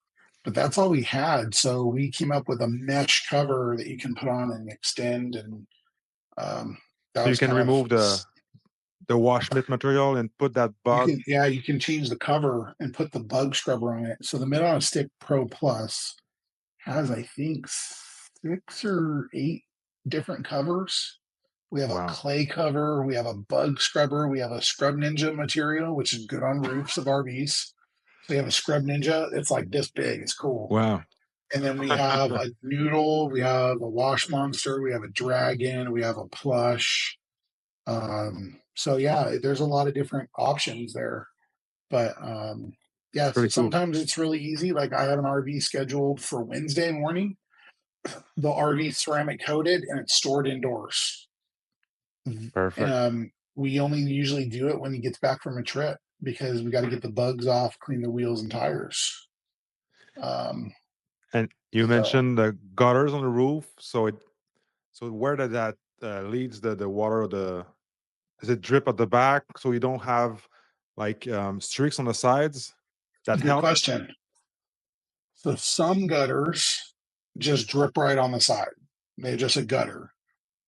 but that's all we had. So we came up with a mesh cover that you can put on and extend, and um, that So you was can kind of remove the wash mitt material and put that bug. you can change the cover and put the bug scrubber on it. So the mid on a stick Pro Plus has, I think, 6 or 8 different covers. We have a Wow. clay cover, we have a bug scrubber, we have a Scrub Ninja material, which is good on roofs of RVs. So you have a Scrub Ninja, it's like this big, it's cool. Wow. And then we have a noodle, we have a wash monster, we have a dragon, we have a plush. So yeah, there's a lot of different options there. But yeah, so Pretty cool. sometimes it's really easy. Like I have an RV scheduled for Wednesday morning. The RV ceramic coated and it's stored indoors. Perfect. We only usually do it when he gets back from a trip because we got to get the bugs off, clean the wheels and tires. Um, And you so mentioned the gutters on the roof. So where did that leads the water? Does it drip at the back so you don't have like streaks on the sides? That good help. question. So some gutters just drip right on the side. They're just a gutter.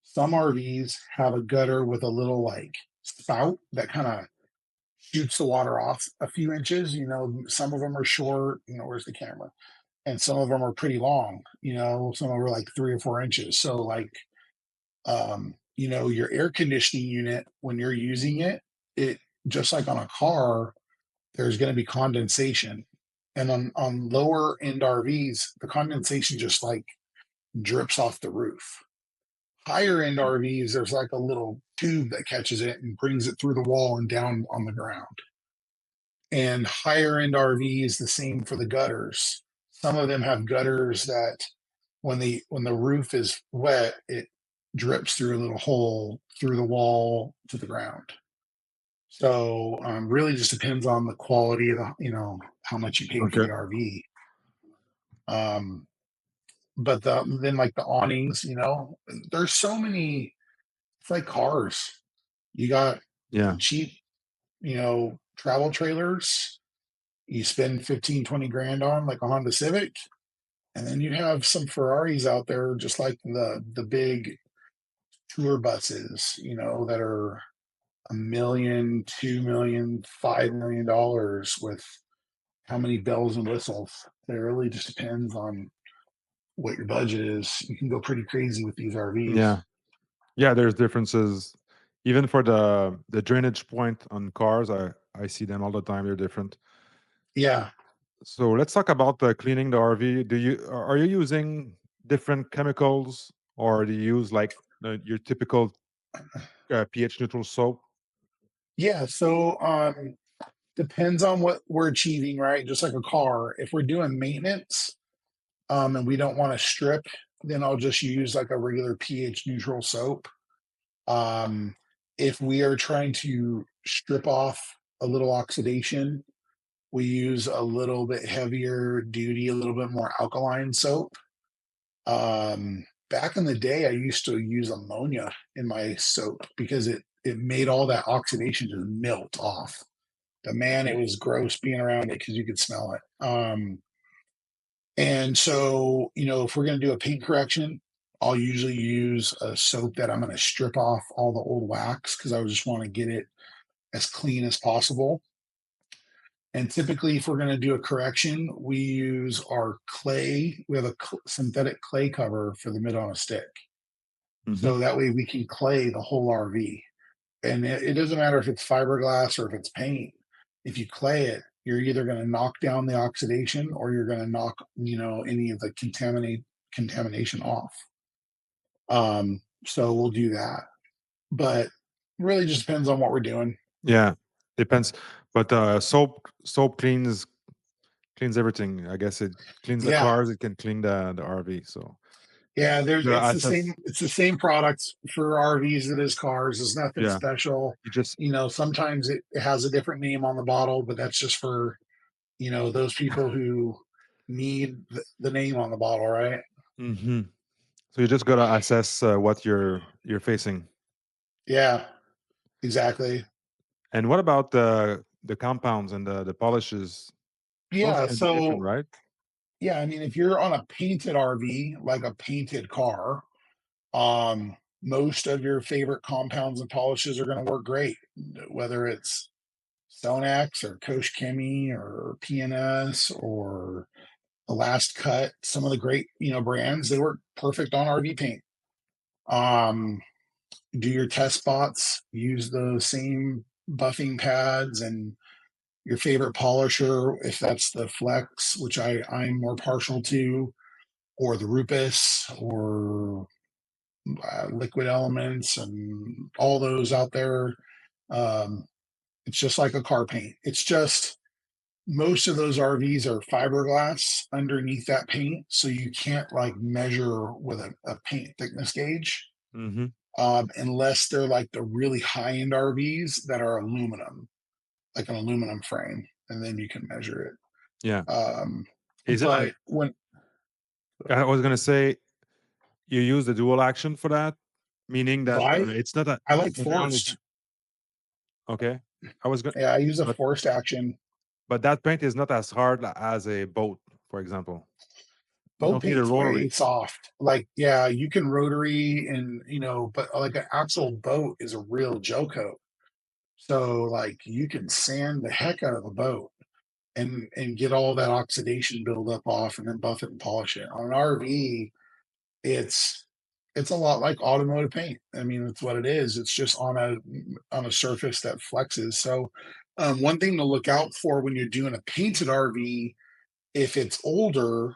Some RVs have a gutter with a little like spout that kind of shoots the water off a few inches. Some of them are short. Where's the camera? And some of them are pretty long. Some of them are like 3 or 4 inches. So like, your air conditioning unit when you're using it, it just like on a car, there's going to be condensation, and on lower end RVs, the condensation just like drips off the roof. Higher end RVs, there's like a little tube that catches it and brings it through the wall and down on the ground. And higher end RVs, the same for the gutters. Some of them have gutters that when the roof is wet, it drips through a little hole through the wall to the ground. So really just depends on the quality of how much you paid for Okay. the RV. Um, but then like the awnings, there's so many. It's like cars. You got Yeah. cheap, travel trailers. You spend 15, 20 grand on like a Honda Civic, and then you have some Ferraris out there, just like the big tour buses, that are 1 million, 2 million, $5 million with how many bells and whistles. It really just depends on what your budget is. You can go pretty crazy with these RVs. Yeah. Yeah. There's differences. Even for the drainage point on cars, I see them all the time. They're different. Yeah. So let's talk about cleaning the RV. Are you using different chemicals, or do you use like your typical pH neutral soap? Yeah. So depends on what we're achieving, right? Just like a car. If we're doing maintenance, and we don't want to strip, then I'll just use like a regular pH neutral soap. Um, if we are trying to strip off a little oxidation, we use a little bit heavier duty, a little bit more alkaline soap. Back in the day, I used to use ammonia in my soap because it made all that oxidation just melt off. But man, it was gross being around it because you could smell it. And so, if we're going to do a paint correction, I'll usually use a soap that I'm going to strip off all the old wax because I just want to get it as clean as possible. And typically, if we're going to do a correction, we use our clay. We have a synthetic clay cover for the mid on a stick. Hmm. So that way we can clay the whole RV. And it doesn't matter if it's fiberglass or if it's paint. If you clay it, you're either going to knock down the oxidation or you're going to knock, any of the contamination off. So we'll do that. But really just depends on what we're doing. Yeah, depends. But soap cleans everything. I guess it cleans the Yeah. cars. It can clean the RV. So Yeah, the assess. it's the same product for RVs that is cars. It's nothing Yeah, special. you just. Sometimes it has a different name on the bottle, but that's just for, those people who need the name on the bottle, right? Hmm. So you just gotta assess what you're facing. Yeah, exactly. And what about the compounds and the polishes? Those Yeah, can be different, so right? yeah, I mean, if you're on a painted RV, like a painted car, most of your favorite compounds and polishes are going to work great, whether it's Sonax or Kosh Chemie or PNS or the Last Cut. Some of the great, brands, they work perfect on RV paint. Um, do your test spots, use the same buffing pads and your favorite polisher, if that's the Flex, which I'm more partial to, or the Rupus, or Liquid Elements, and all those out there. Um, it's just like a car paint. It's just most of those RVs are fiberglass underneath that paint, so you can't like measure with a paint thickness gauge, Hmm. unless they're like the really high end RVs that are aluminum, like an aluminum frame, and then you can measure it. Yeah. Um, Is it but like when I was gonna say you use the dual action for that, meaning so that it's not a I like the ground is forced. okay. I was going, Yeah, I use a but forced action. that paint is not as hard as a boat, for example. You Boat don't need a paint's rotary. way soft. Like, yeah, you can rotary and but like an actual boat is a real gel coat. So like you can sand the heck out of a boat and get all that oxidation buildup off and then buff it and polish it. On an RV, it's it's a lot like automotive paint. I mean, it's what it is. It's just on a surface that flexes. So one thing to look out for when you're doing a painted RV, if it's older,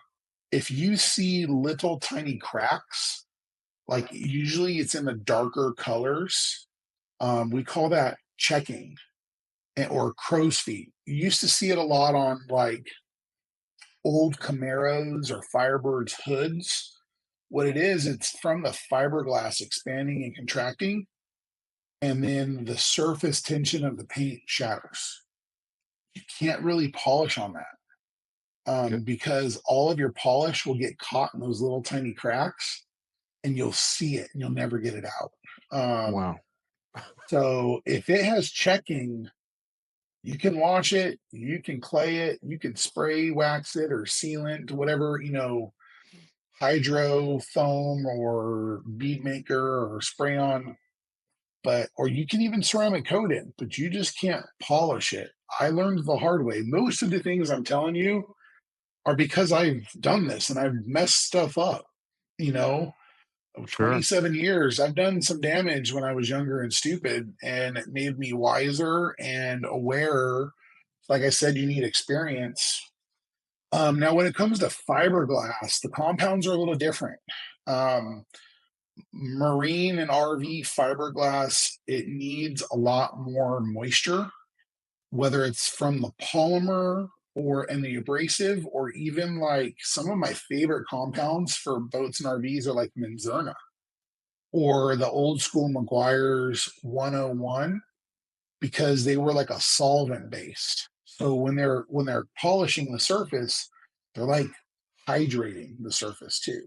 if you see little tiny cracks, like usually it's in the darker colors, we call that checking or crow's feet. You used to see it a lot on like old Camaros or Firebirds hoods. What it is, it's from the fiberglass expanding and contracting, and then the surface tension of the paint shatters. You can't really polish on that, Okay. because all of your polish will get caught in those little tiny cracks, and you'll see it and you'll never get it out. Wow. So if it has checking, you can wash it, you can clay it, you can spray wax it or sealant, whatever, hydro foam or bead maker or spray on, or you can even ceramic coat it, but you just can't polish it. I learned the hard way. Most of the things I'm telling you are because I've done this and I've messed stuff up, you know. Sure. 27 years, I've done some damage when I was younger and stupid, and it made me wiser and aware. Like I said, you need experience. Now, when it comes to fiberglass, the compounds are a little different. Um, Marine and RV fiberglass, it needs a lot more moisture, whether it's from the polymer or in the abrasive, or even like some of my favorite compounds for boats and RVs are like Menzerna or the old school McGuire's 101, because they were like a solvent based. So when they're polishing the surface, they're like hydrating the surface too.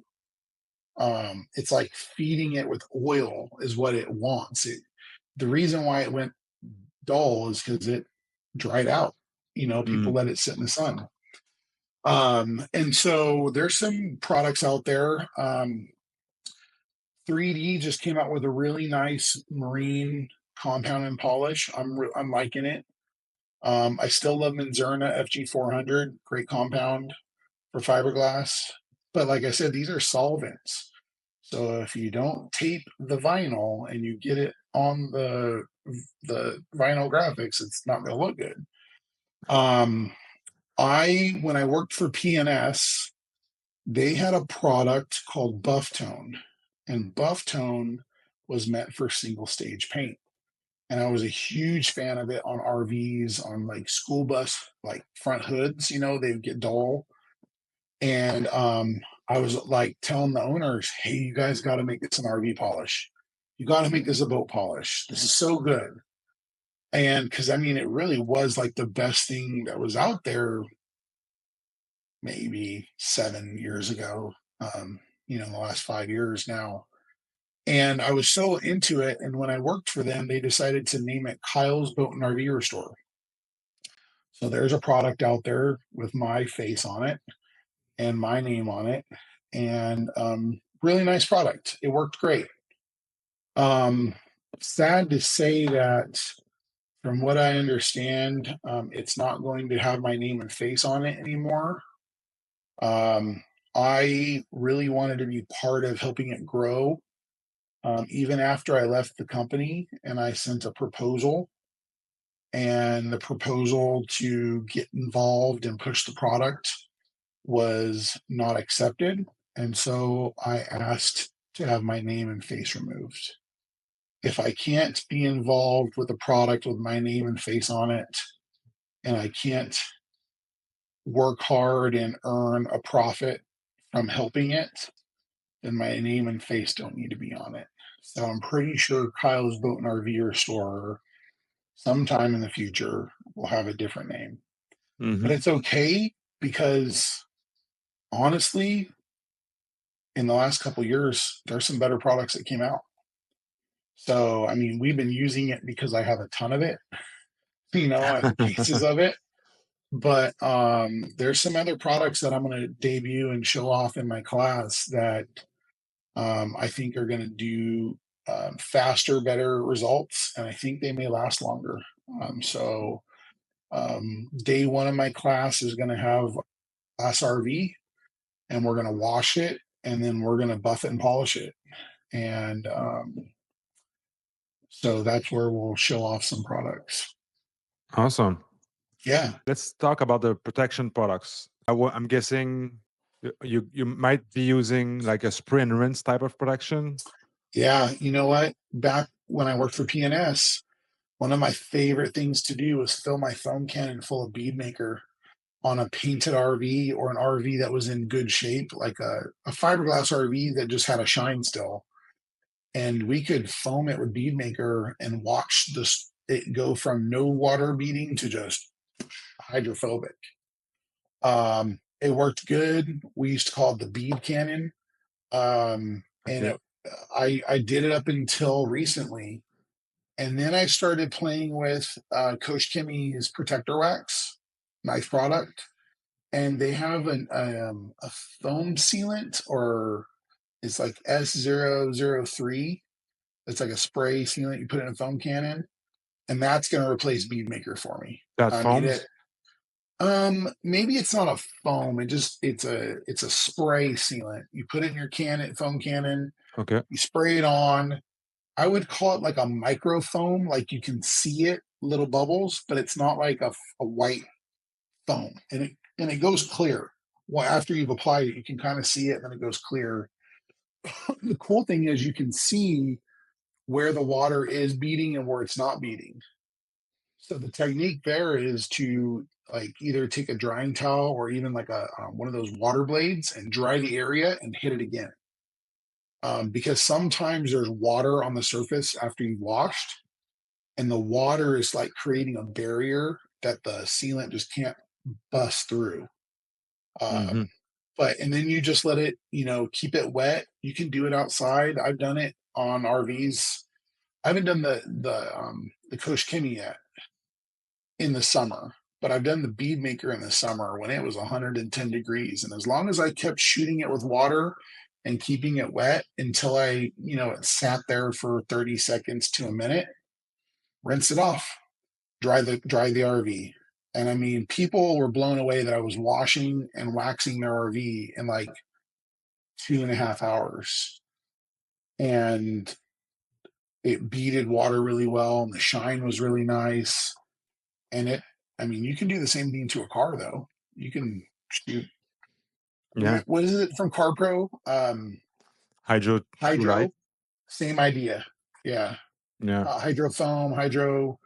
It's like feeding it with oil is what it wants. The reason why it went dull is because dried out. People Mm. let it sit in the sun. And so there's some products out there. 3D just came out with a really nice marine compound and polish. I'm liking it. I still love Menzerna FG400, great compound for fiberglass. But like I said, these are solvents. So if you don't tape the vinyl and you get it on the vinyl graphics, it's not going to look good. When I worked for PNS, they had a product called Buff Tone, and Buff Tone was meant for single stage paint. And I was a huge fan of it on RVs, on like school bus, like front hoods, they would get dull. And I was like telling the owners, hey, you guys got to make this an RV polish. You got to make this a boat polish. This is so good. And because I mean, it really was like the best thing that was out there maybe 7 years ago, the last 5 years now. And I was so into it. And when I worked for them, they decided to name it Kyle's Boat and RV Restore. So there's a product out there with my face on it and my name on it. And really nice product. It worked great. Um, Sad to say that from what I understand, it's not going to have my name and face on it anymore. Um, I really wanted to be part of helping it grow. Even after I left the company and I sent a proposal, and the proposal to get involved and push the product was not accepted. And so I asked to have my name and face removed. If I can't be involved with a product with my name and face on it, and I can't work hard and earn a profit from helping it, then my name and face don't need to be on it. So I'm pretty sure Kyle's Boat and RV Restorer sometime in the future will have a different name. But Hmm. it's okay because honestly, in the last couple of years, there's some better products that came out. So I mean, we've been using it because I have a ton of it, I have cases of it. But there's some other products that I'm going to debut and show off in my class that I think are going to do faster, better results, and I think they may last longer. Day one of my class is going to have glass RV, and we're going to wash it, and then we're going to buff it and polish it. And so that's where we'll show off some products. Awesome. Yeah. Let's talk about the protection products. I'm guessing you might be using like a spray and rinse type of protection. Yeah. You know what? Back when I worked for PNS, one of my favorite things to do was fill my foam cannon full of bead maker on a painted RV or an RV that was in good shape, like a fiberglass RV that just had a shine still. And we could foam it with bead maker and watch it go from no water beading to just hydrophobic. It worked good. We used to call it the bead cannon. And Okay. I did it up until recently. And then I started playing with Coach Kimmy's protector wax, nice product. And they have a foam sealant, or it's like S003. It's like a spray sealant you put in a foam cannon, and that's going to replace bead maker for me. That I mean foams. it. Maybe it's not a foam. It's a spray sealant. You put it in your foam cannon. Okay. You spray it on. I would call it like a micro foam. Like you can see it, little bubbles, but it's not like a white foam, and it goes clear. Well, after you've applied it, you can kind of see it, and then it goes clear. The cool thing is you can see where the water is beating and where it's not beating. So the technique there is to like either take a drying towel or even like a one of those water blades and dry the area and hit it again. Because sometimes there's water on the surface after you've washed, and the water is like creating a barrier that the sealant just can't bust through. Hmm. And then you just let it, keep it wet. You can do it outside. I've done it on RVs. I haven't done the Coach Kimmy yet. in the summer, but I've done the bead maker in the summer when it was 110 degrees. And as long as I kept shooting it with water and keeping it wet until it sat there for 30 seconds to a minute, rinse it off, dry the RV. And I mean, people were blown away that I was washing and waxing their RV in like 2.5 hours. And it beaded water really well, and the shine was really nice. And I mean, you can do the same thing to a car though. You can shoot. Yeah. What is it from CarPro? Hydro 2, right? Hydro, same idea. Yeah. Yeah. Hydro foam, hydro.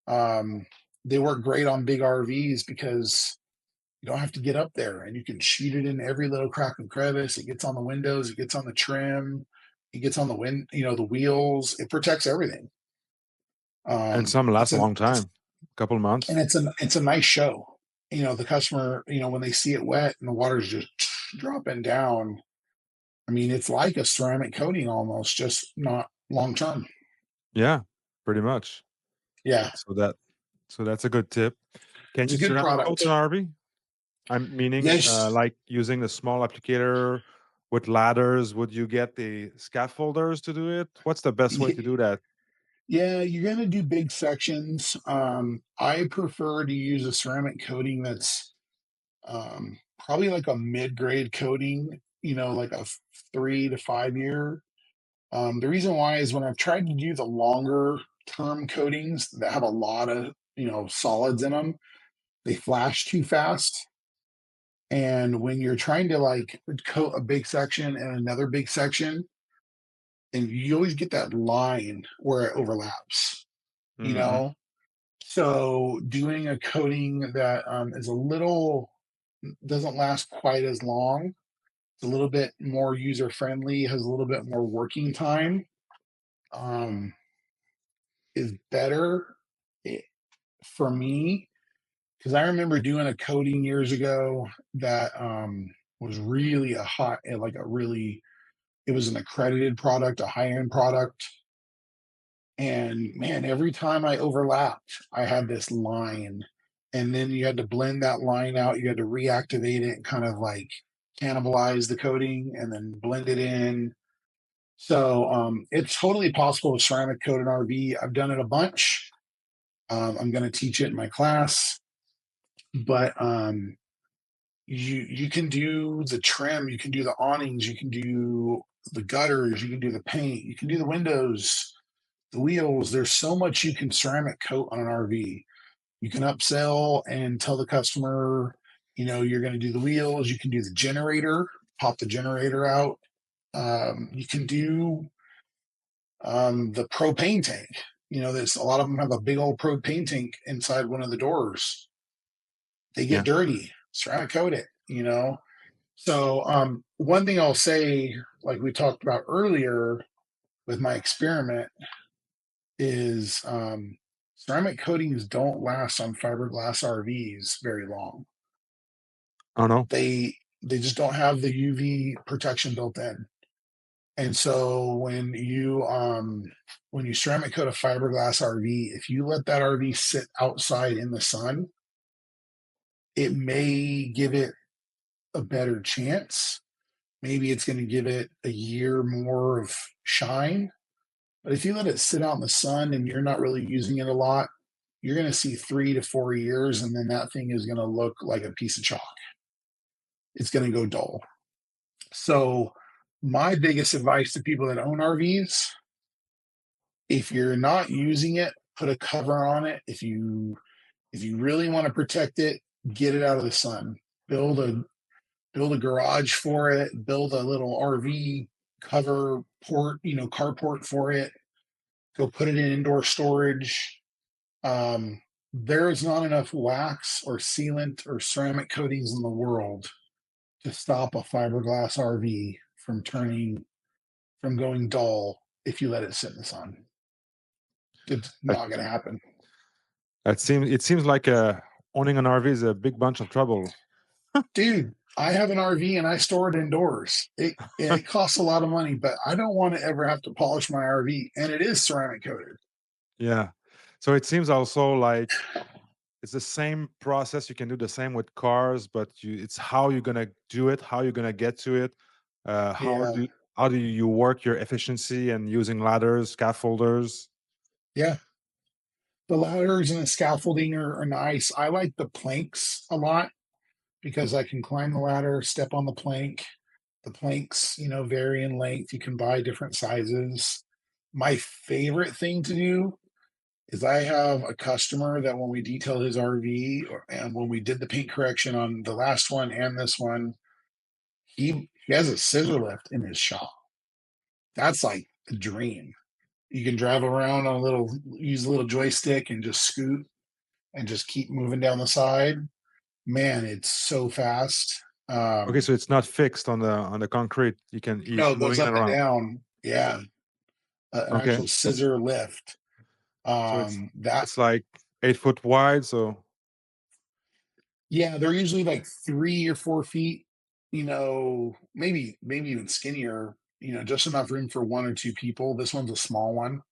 Um, they work great on big RVs because you don't have to get up there and you can shoot it in every little crack and crevice. It gets on the windows, it gets on the trim, it gets on the wheels. It protects everything. And some It's last a a long it's time, couple months. and it's a nice show. The customer, when they see it wet and the water's just dropping down, I mean, it's like a ceramic coating almost, just not long term. Yeah, pretty much. Yeah, So that's a good tip. Can it's you a good ceramic coat product. an RV? I'm meaning Yes, like using a small applicator with ladders. Would you get the scaffolders to do it? What's the best way to do that? yeah, you're gonna do big sections. I prefer to use a ceramic coating that's probably like a mid-grade coating, like a 3 to 5 year. The reason why is when I've tried to do the longer term coatings that have a lot of, solids in them, they flash too fast. And when you're trying to like coat a big section and another big section, and you always get that line where it overlaps, you Hmm. know? So doing a coating that is a little doesn't last quite as long, it's a little bit more user friendly, has a little bit more working time, um, is better i- for me because I remember doing a coating years ago that was really a hot, like a really, it was an accredited product, a high end product. And man, every time I overlapped, I had this line. And then you had to blend that line out. You had to reactivate it and kind of like cannibalize the coating and then blend it in. So it's totally possible to ceramic coat an RV. I've done it a bunch. I'm going to teach it in my class, but you can do the trim, you can do the awnings, you can do the gutters, you can do the paint, you can do the windows, the wheels. There's so much you can ceramic coat on an RV. You can upsell and tell the customer, you're going to do the wheels. You can do the generator, pop the generator out. You can do the propane tank. There's a lot of them have a big old propane tank inside one of the doors. They get Yeah. dirty, ceramic coat it. So one thing I'll say, like we talked about earlier with my experiment, is ceramic coatings don't last on fiberglass RVs very long. Oh no. They just don't have the UV protection built in. And so when you ceramic coat a fiberglass RV, if you let that RV sit outside in the sun, it may give it a better chance. Maybe it's going to give it a year more of shine. But if you let it sit out in the sun and you're not really using it a lot, you're going to see 3 to 4 years, and then that thing is going to look like a piece of chalk. It's going to go dull. So, my biggest advice to people that own RVs, if you're not using it, put a cover on it. If you really want to protect it, get it out of the sun. Build a garage for it, build a little RV cover port, carport for it. Go put it in indoor storage. There is not enough wax or sealant or ceramic coatings in the world to stop a fiberglass RV from going dull if you let it sit in the sun. It's That, not going to happen. it seems like owning an RV is a big bunch of trouble. Dude, I have an RV and I store it indoors. It costs a lot of money, but I don't want to ever have to polish my RV, and it is ceramic coated. Yeah. So it seems also like it's the same process. You can do the same with cars, but it's how you're gonna do it, how you're gonna get to it. Uh, how Yeah. do how do you work your efficiency and using ladders, scaffolders? Yeah. The ladders and the scaffolding are nice. I like the planks a lot because I can climb the ladder, step on the plank. The planks, vary in length. You can buy different sizes. My favorite thing to do is I have a customer that when we detail his RV and when we did the paint correction on the last one and this one, he has a scissor lift in his shop. That's like a dream. You can drive around on use a little joystick and just scoot and just keep moving down the side. Man, it's so fast. Okay, so it's not fixed on the concrete. No, He's it goes moving it up and around. down. Yeah, an Okay, actual scissor lift. so it's That it's like 8 foot wide. So Yeah, they're usually like 3 or 4 feet. Maybe even skinnier. Just enough room for one or two people. This one's a small one,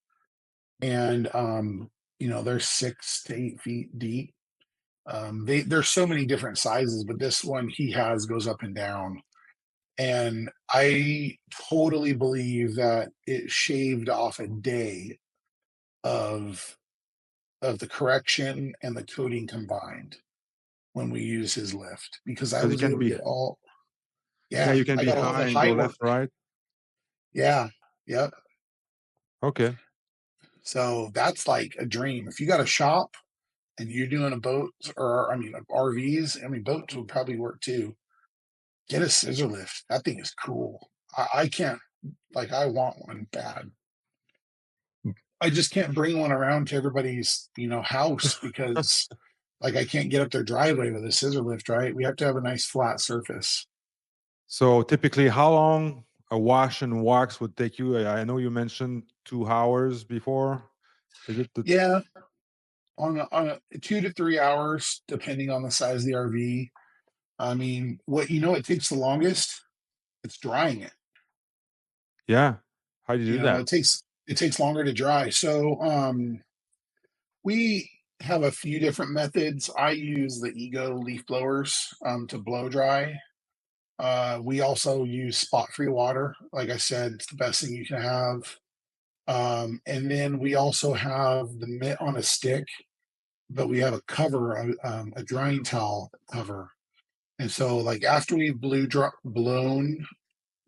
and they're 6 to 8 feet deep. There's so many different sizes, but this one he has goes up and down. And I totally believe that it shaved off a day of the correction and the coating combined when we use his lift because I because you was can able to be get all yeah, yeah, you can I be got all high the and go height work. left, right. Yeah. Yep. Okay, So that's like a dream. If you got a shop and you're doing a boat or I mean RVs, I mean boats would probably work too. Get a scissor lift. That thing is cool. I can't I want one bad. I just can't bring one around to everybody's, house because I can't get up their driveway with a scissor lift, right? We have to have a nice flat surface. so typically, how long a wash and wax would take you? I know you mentioned 2 hours before. Is it the Yeah, on a 2 to 3 hours, depending on the size of the RV. I mean, what it takes the longest, it's drying it. Yeah, how do you do that? It takes longer to dry. So we have a few different methods. I use the Ego leaf blowers to blow dry. We also use spot free water. Like I said, it's the best thing you can have. And then we also have the mitt on a stick, but we have a cover, a drying towel cover. And so, after we've blown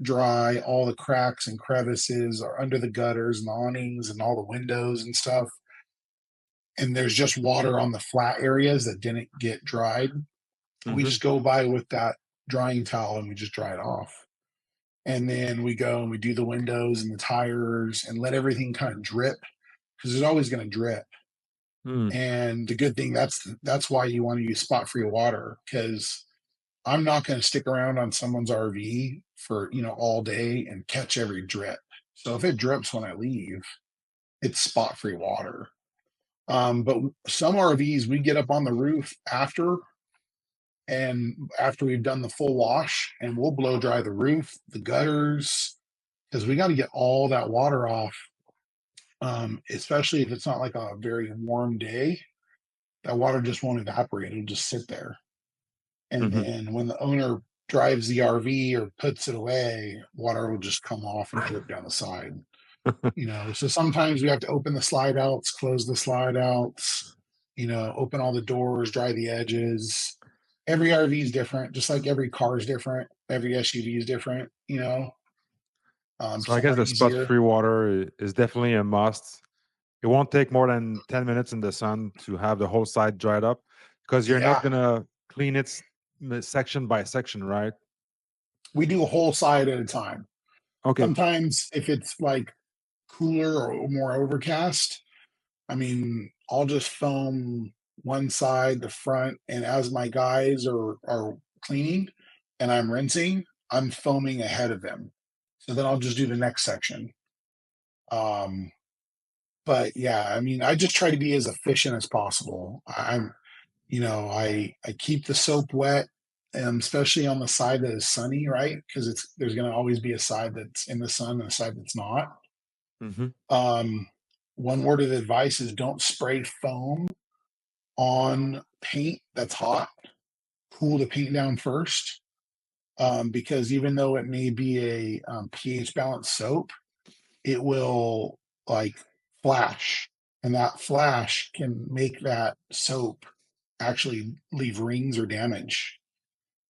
dry all the cracks and crevices or under the gutters and awnings and all the windows and stuff, and there's just water on the flat areas that didn't get dried, we Hmm. just go by with that drying towel and we just dry it off. And then we go and we do the windows and the tires and let everything kind of drip because it's always going to drip. Mm. And the good thing that's why you want to use spot free water because I'm not going to stick around on someone's RV for all day and catch every drip. So if it drips when I leave, it's spot free water. But some RVs we get up on the roof after we've done the full wash and we'll blow dry the roof, the gutters, because we got to get all that water off. Especially if it's not like a very warm day, that water just won't evaporate. It'll just sit there. And Hmm. then when the owner drives the RV or puts it away, water will just come off and drip down the side. So sometimes we have to open the slide outs, close the slide outs, open all the doors, dry the edges. Every RV is different, just like every car is different. Every SUV is different. So I Some guess are the spot easier. free water is definitely a must. It won't take more than 10 minutes in the sun to have the whole side dried up because you're not Yeah, gonna clean it section by section, right? we do a whole side at a time. Okay. Sometimes if it's cooler or more overcast, I mean, I'll just foam one side, the front, and as my guys are cleaning and I'm rinsing, I'm foaming ahead of them. So then I'll just do the next section. Um, but yeah, I mean, I just try to be as efficient as possible. I keep the soap wet, especially on the side that is sunny, right? Because there's going to always be a side that's in the sun and a side that's not. Hmm. Um, One word of advice is don't spray foam on paint that's hot, cool the paint down first, because even though it may be a pH balanced soap, it will like flash, and that flash can make that soap actually leave rings or damage.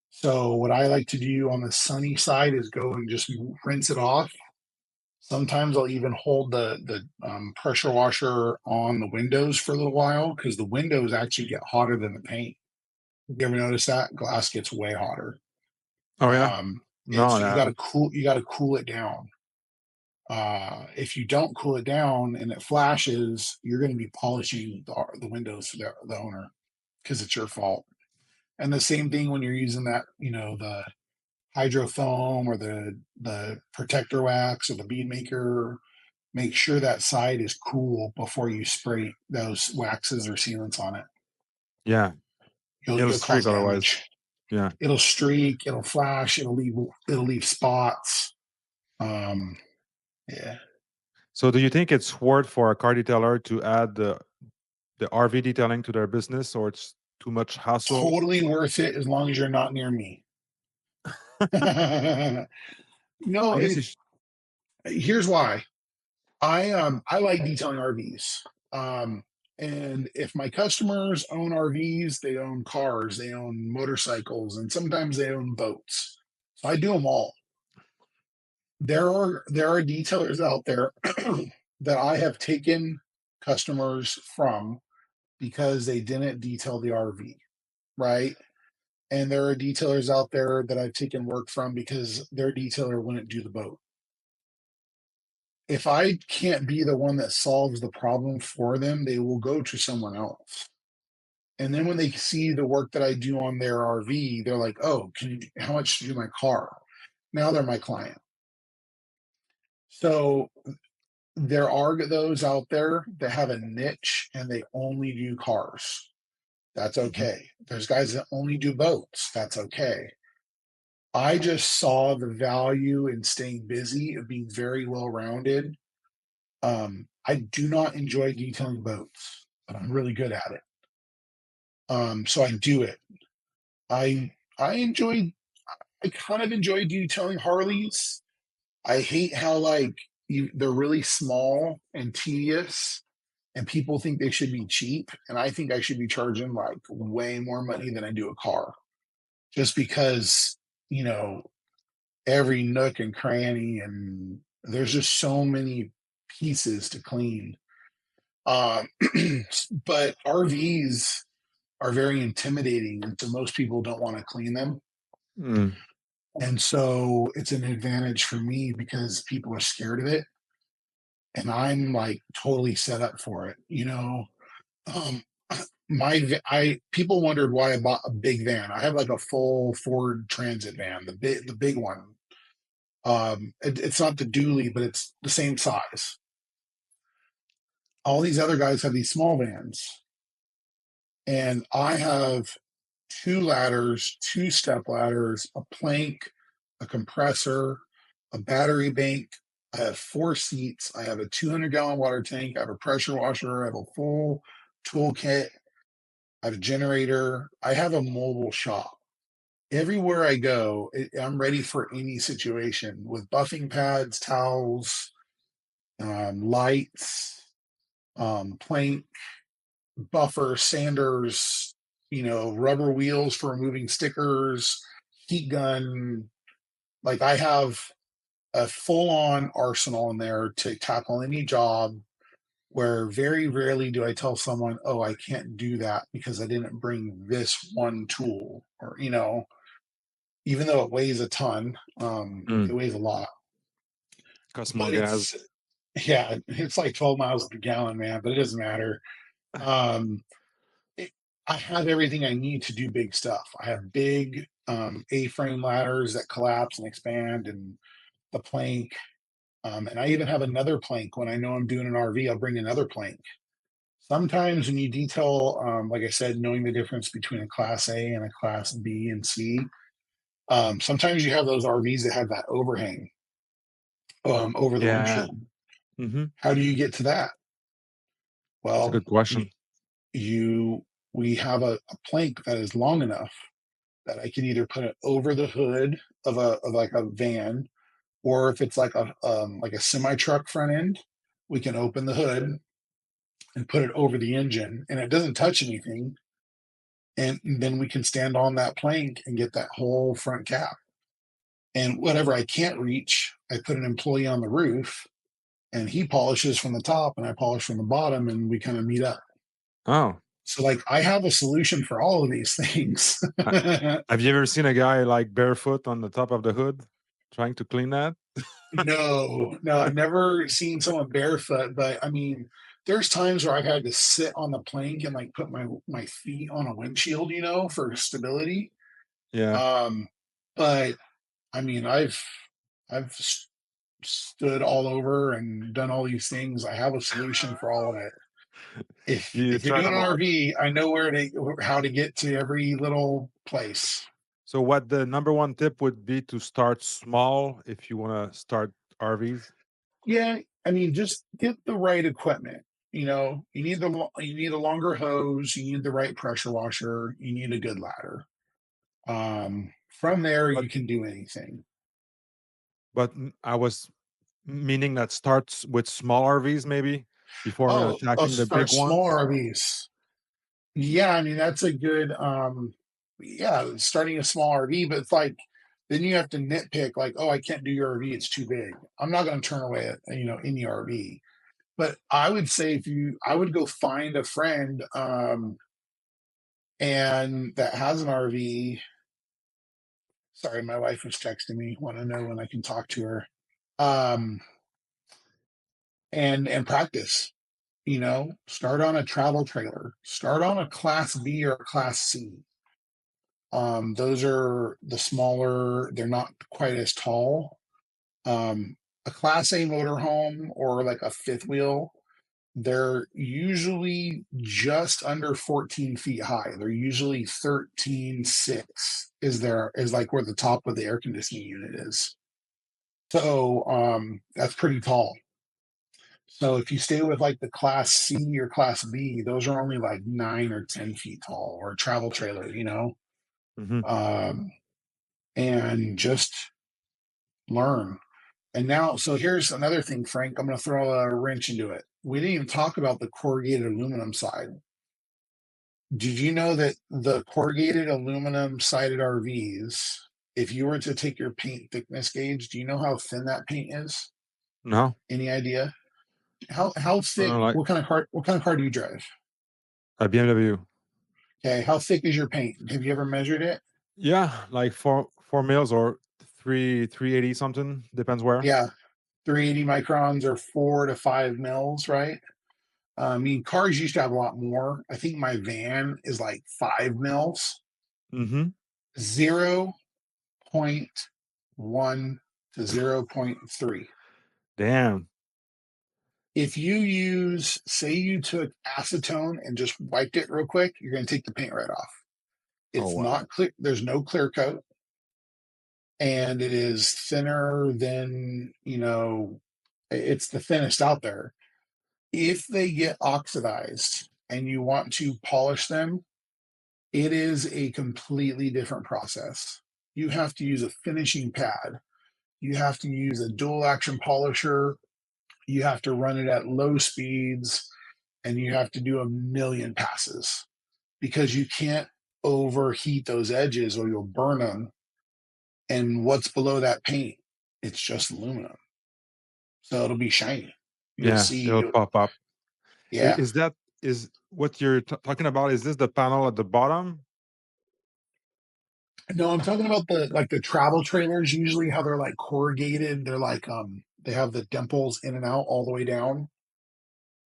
So what I like to do on the sunny side is go and just rinse it off. Sometimes I'll even hold the pressure washer on the windows for a little while because the windows actually get hotter than the paint. You ever notice that? Glass gets way hotter. Oh yeah. And No, so that, you got to cool it down. If you don't cool it down and it flashes, you're going to be polishing the windows for the owner because it's your fault. And the same thing when you're using that, the hydro foam or the protector wax or the bead maker. Make sure that side is cool before you spray those waxes or sealants on it. yeah, it'll You'll cause streak otherwise. damage. Yeah. It'll streak, it'll flash, it'll leave spots. Um, yeah. So do you think it's worth for a car detailer to add the RV detailing to their business, or it's too much hassle? Totally worth it as long as you're not near me. No, I guess here's why. I like detailing RVs. And if my customers own RVs, they own cars, they own motorcycles, and sometimes they own boats. So I do them all. There are detailers out there that I have taken customers from because they didn't detail the RV, right? And there are detailers out there that I've taken work from because their detailer wouldn't do the boat. If I can't be the one that solves the problem for them, they will go to someone else. And then when they see the work that I do on their RV, they're like, "Oh, how much to do my car?" Now they're my client. So there are those out there that have a niche and they only do cars. That's Mhm. okay. There's guys that only do boats. That's okay. I just saw the value in staying busy and being very well rounded. I do not enjoy detailing boats, but I'm really good at it. So I do it. I I enjoy I kind of enjoy detailing Harleys. I hate how they're really small and tedious, and people think they should be cheap, and I think I should be charging like way more money than I do a car, just because you know every nook and cranny, and there's just so many pieces to clean. Um, but RVs are very intimidating, and so most people don't want to clean them. Mm. And so it's an advantage for me because people are scared of it, and I'm like totally set up for it. Um, I people wondered why I bought a big van. I have like a full Ford Transit van, the big one. It's not the dually, but it's the same size. All these other guys have these small vans, and I have two ladders, two step ladders, a plank, a compressor, a battery bank. I have four seats. I have a 200-gallon water tank. I have a pressure washer. I have a full toolkit. I have a generator. I have a mobile shop. Everywhere I go, I'm ready for any situation with buffing pads, towels, lights, plank, buffer, sanders, rubber wheels for removing stickers, heat gun. Like I have a full on arsenal in there to tackle any job where very rarely do I tell someone, oh, I can't do that because I didn't bring this one tool or, even though it weighs a ton, it Mm. weighs a lot, Cost more but gas. yeah, it's like 12 miles per gallon, man, but it doesn't matter. Um, it, I have everything I need to do big stuff. I have big A-frame ladders that collapse and expand, and the plank. And I even have another plank when I know I'm doing an RV. I'll bring another plank. Sometimes when you detail, like I said, knowing the difference between a Class A and a Class B and C, sometimes you have those RVs that have that overhang over the Yeah. windshield. Hmm. How do you get to that? That's a Well, good question. you we have a plank that is long enough that I can either put it over the hood of like a van, or if it's like a semi truck front end, we can open the hood and put it over the engine, and it doesn't touch anything. And then we can stand on that plank and get that whole front cap. And whatever I can't reach, I put an employee on the roof, and he polishes from the top and I polish from the bottom, and we kind of meet up. Oh, So like I have a solution for all of these things. I, have you ever seen a guy like barefoot on the top of the hood trying to clean that? No, I've never seen someone barefoot, but I mean, there's times where I've had to sit on the plank and like put my feet on a windshield, for stability. Yeah. Um, but I mean, I've stood all over and done all these things. I have a solution for all of it. If You if you're try doing them an all. RV, I know how to get to every little place. So, what the number one tip would be to start small if you want to start RVs? Yeah, I mean, just get the right equipment. You need a longer hose, you need the right pressure washer, you need a good ladder. From there, But you can do anything. I was meaning that starts with small RVs maybe before Oh, attacking the start big small ones. RVs. Yeah, I mean that's a good yeah, starting a small RV, but it's like then you have to nitpick like, oh, I can't do your RV, it's too big. I'm not gonna turn away any RV. But I would say I would go find a friend and that has an RV. Sorry, my wife was texting me, want to know when I can talk to her. Um and practice, start on a travel trailer, start on a class B or a class C. Those are the smaller, they're not quite as tall. A class A motorhome or like a fifth wheel, they're usually just under 14 feet high. They're usually 13.6 is like where the top of the air conditioning unit is. So that's pretty tall. So if you stay with like the class C or class B, those are only like 9 or 10 feet tall, or a travel trailer. Hmm. Um, and just learn. And now, so here's another thing, Frank. I'm going to throw a wrench into it. We didn't even talk about the corrugated aluminum side. Did you know that the corrugated aluminum sided RVs, if you were to take your paint thickness gauge, do you know how thin that paint is? No, Any idea? How thick? like What kind of car do you drive? a BMW. Okay, how thick is your paint? Have you ever measured it? Yeah, like four mils or 380 something, depends where. Yeah, 380 microns or 4 to 5 mils, right? I mean, cars used to have a lot more. I think my van is like 5 mils, Hmm. 0.1 to 0.3. Damn. If say you took acetone and just wiped it real quick, you're going to take the paint right off. Oh It's wow. not clear. There's no clear coat, and it is thinner than, it's the thinnest out there. If they get oxidized and you want to polish them, it is a completely different process. You have to use a finishing pad. You have to use a dual action polisher. You have to run it at low speeds, and you have to do a million passes because you can't overheat those edges or you'll burn them. And what's below that paint? It's just aluminum. So it'll be shiny. You'll Yeah, see. it'll pop up. Yeah. Is that is what you're talking about? Is this the panel at the bottom? No, I'm talking about the travel trailers, usually how they're like corrugated. They're like they have the dimples in and out all the way down.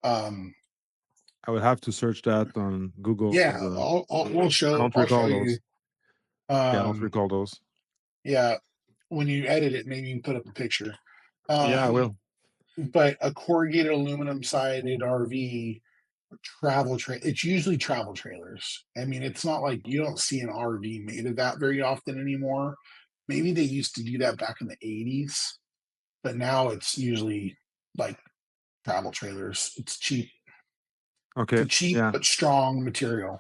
Um I would have to search that on Google yeah, because I don't I'll recall show you. those. Yeah, I don't Um recall those. yeah, when you edit it, maybe you can put up a picture. Yeah, I Um will. but a corrugated aluminum sided RV it's usually travel trailers. I mean, it's not like you don't see an RV made of that very often anymore. Maybe they used to do that back in the 80s, but now it's usually like travel trailers. It's cheap. It's Okay. a cheap Yeah. but strong material.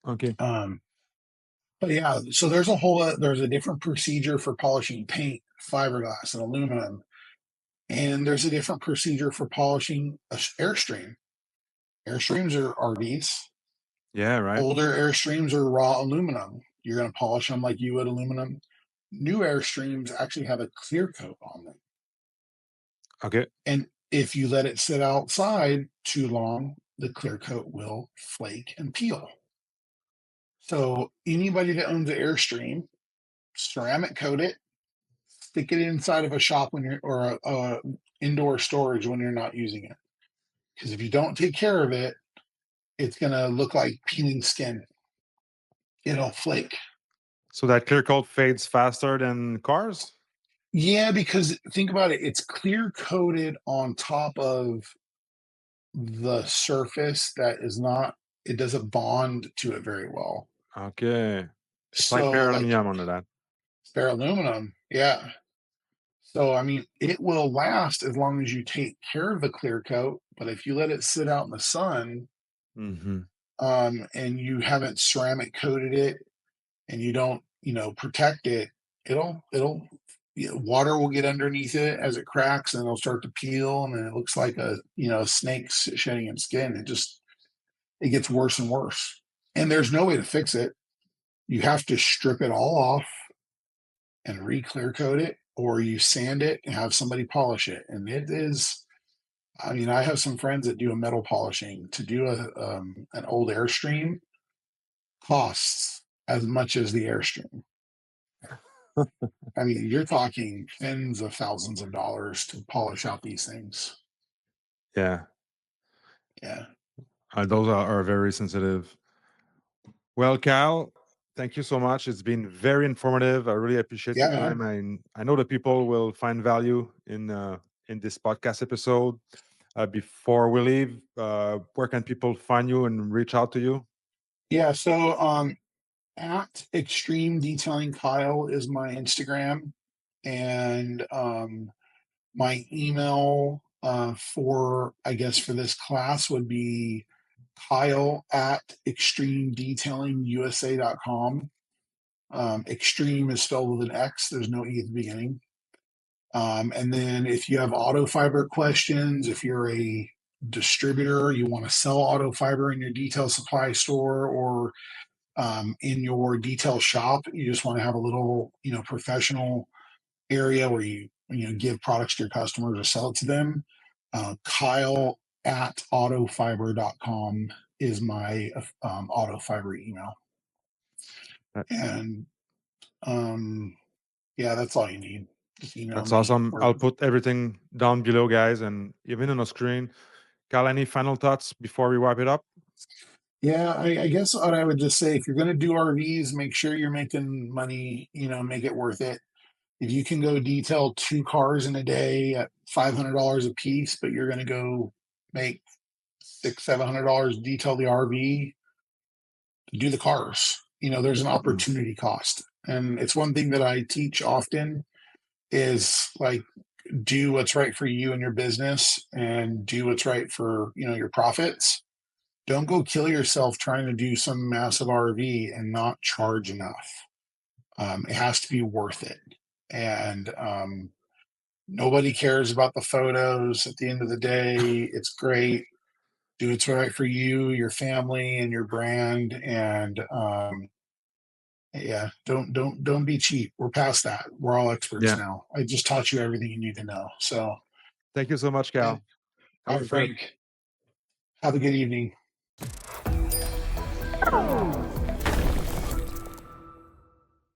Okay. But yeah, so there's a different procedure for polishing paint, fiberglass, and aluminum, and there's a different procedure for polishing a Airstream. Airstreams are RVs. Yeah, right. Older Airstreams are raw aluminum. You're going to polish them like you would aluminum. New Airstreams actually have a clear coat on them. Okay. And if you let it sit outside too long, the clear coat will flake and peel. So anybody that owns an Airstream, ceramic coat it, stick it inside of a shop when you're or a indoor storage when you're not using it. Because if you don't take care of it, it's gonna look like peeling skin. It'll flake. So that clear coat fades faster than cars? Yeah, because think about it, it's clear coated on top of the surface that is not, it doesn't bond to it very well. Okay. It's like So bare like aluminum under that. spare aluminum, yeah. So I mean, it will last as long as you take care of the clear coat, but if you let it sit out in the sun, Mm-hmm. and you haven't ceramic coated it and you don't, protect it, it'll water will get underneath it as it cracks and it'll start to peel and then it looks like a snake shedding its skin. It gets worse and worse. And there's no way to fix it. You have to strip it all off and re-clear coat it, or you sand it and have somebody polish it. And it is, I mean, I have some friends that do a metal polishing. To do an old Airstream costs as much as the Airstream. I mean, you're talking tens of thousands of dollars to polish out these things. Yeah. Yeah. Those are very sensitive. Well, Cal, thank you so much. It's been very informative. I really appreciate your Yeah. time. I know that people will find value in this podcast episode. Before we leave, where can people find you and reach out to you? Yeah. So at Extreme Detailing Kyle is my Instagram. And my email for I guess for this class would be Kyle at extremedetailingusa.com. Extreme is spelled with an X. There's no E at the beginning. And then if you have AutoFiber questions, if you're a distributor, you want to sell AutoFiber in your detail supply store or in your detail shop, you just want to have a little, professional area where you give products to your customers or sell it to them. Kyle at autofiber.com is my AutoFiber email. That- And yeah, that's all you need. Just email That's me. awesome. I'll put everything down below, guys, and even on the screen. Cal, any final thoughts before we wrap it up? Yeah, I guess what I would just say, if you're going to do RVs, make sure you're making money, make it worth it. If you can go detail 2 cars in a day at $500 a piece, but you're going to go make $600-700 detail the RV, do the cars. There's an opportunity cost. And it's one thing that I teach often is like, do what's right for you and your business and do what's right for, your profits. Don't go kill yourself trying to do some massive RV and not charge enough. It has to be worth it. And nobody cares about the photos at the end of the day. It's great. Do what's right for you, your family, and your brand. And yeah, don't be cheap. We're past that. We're all experts Yeah. now. I just taught you everything you need to know. So Thank you so much, yeah. Cal. All right, Frank. Have a good evening.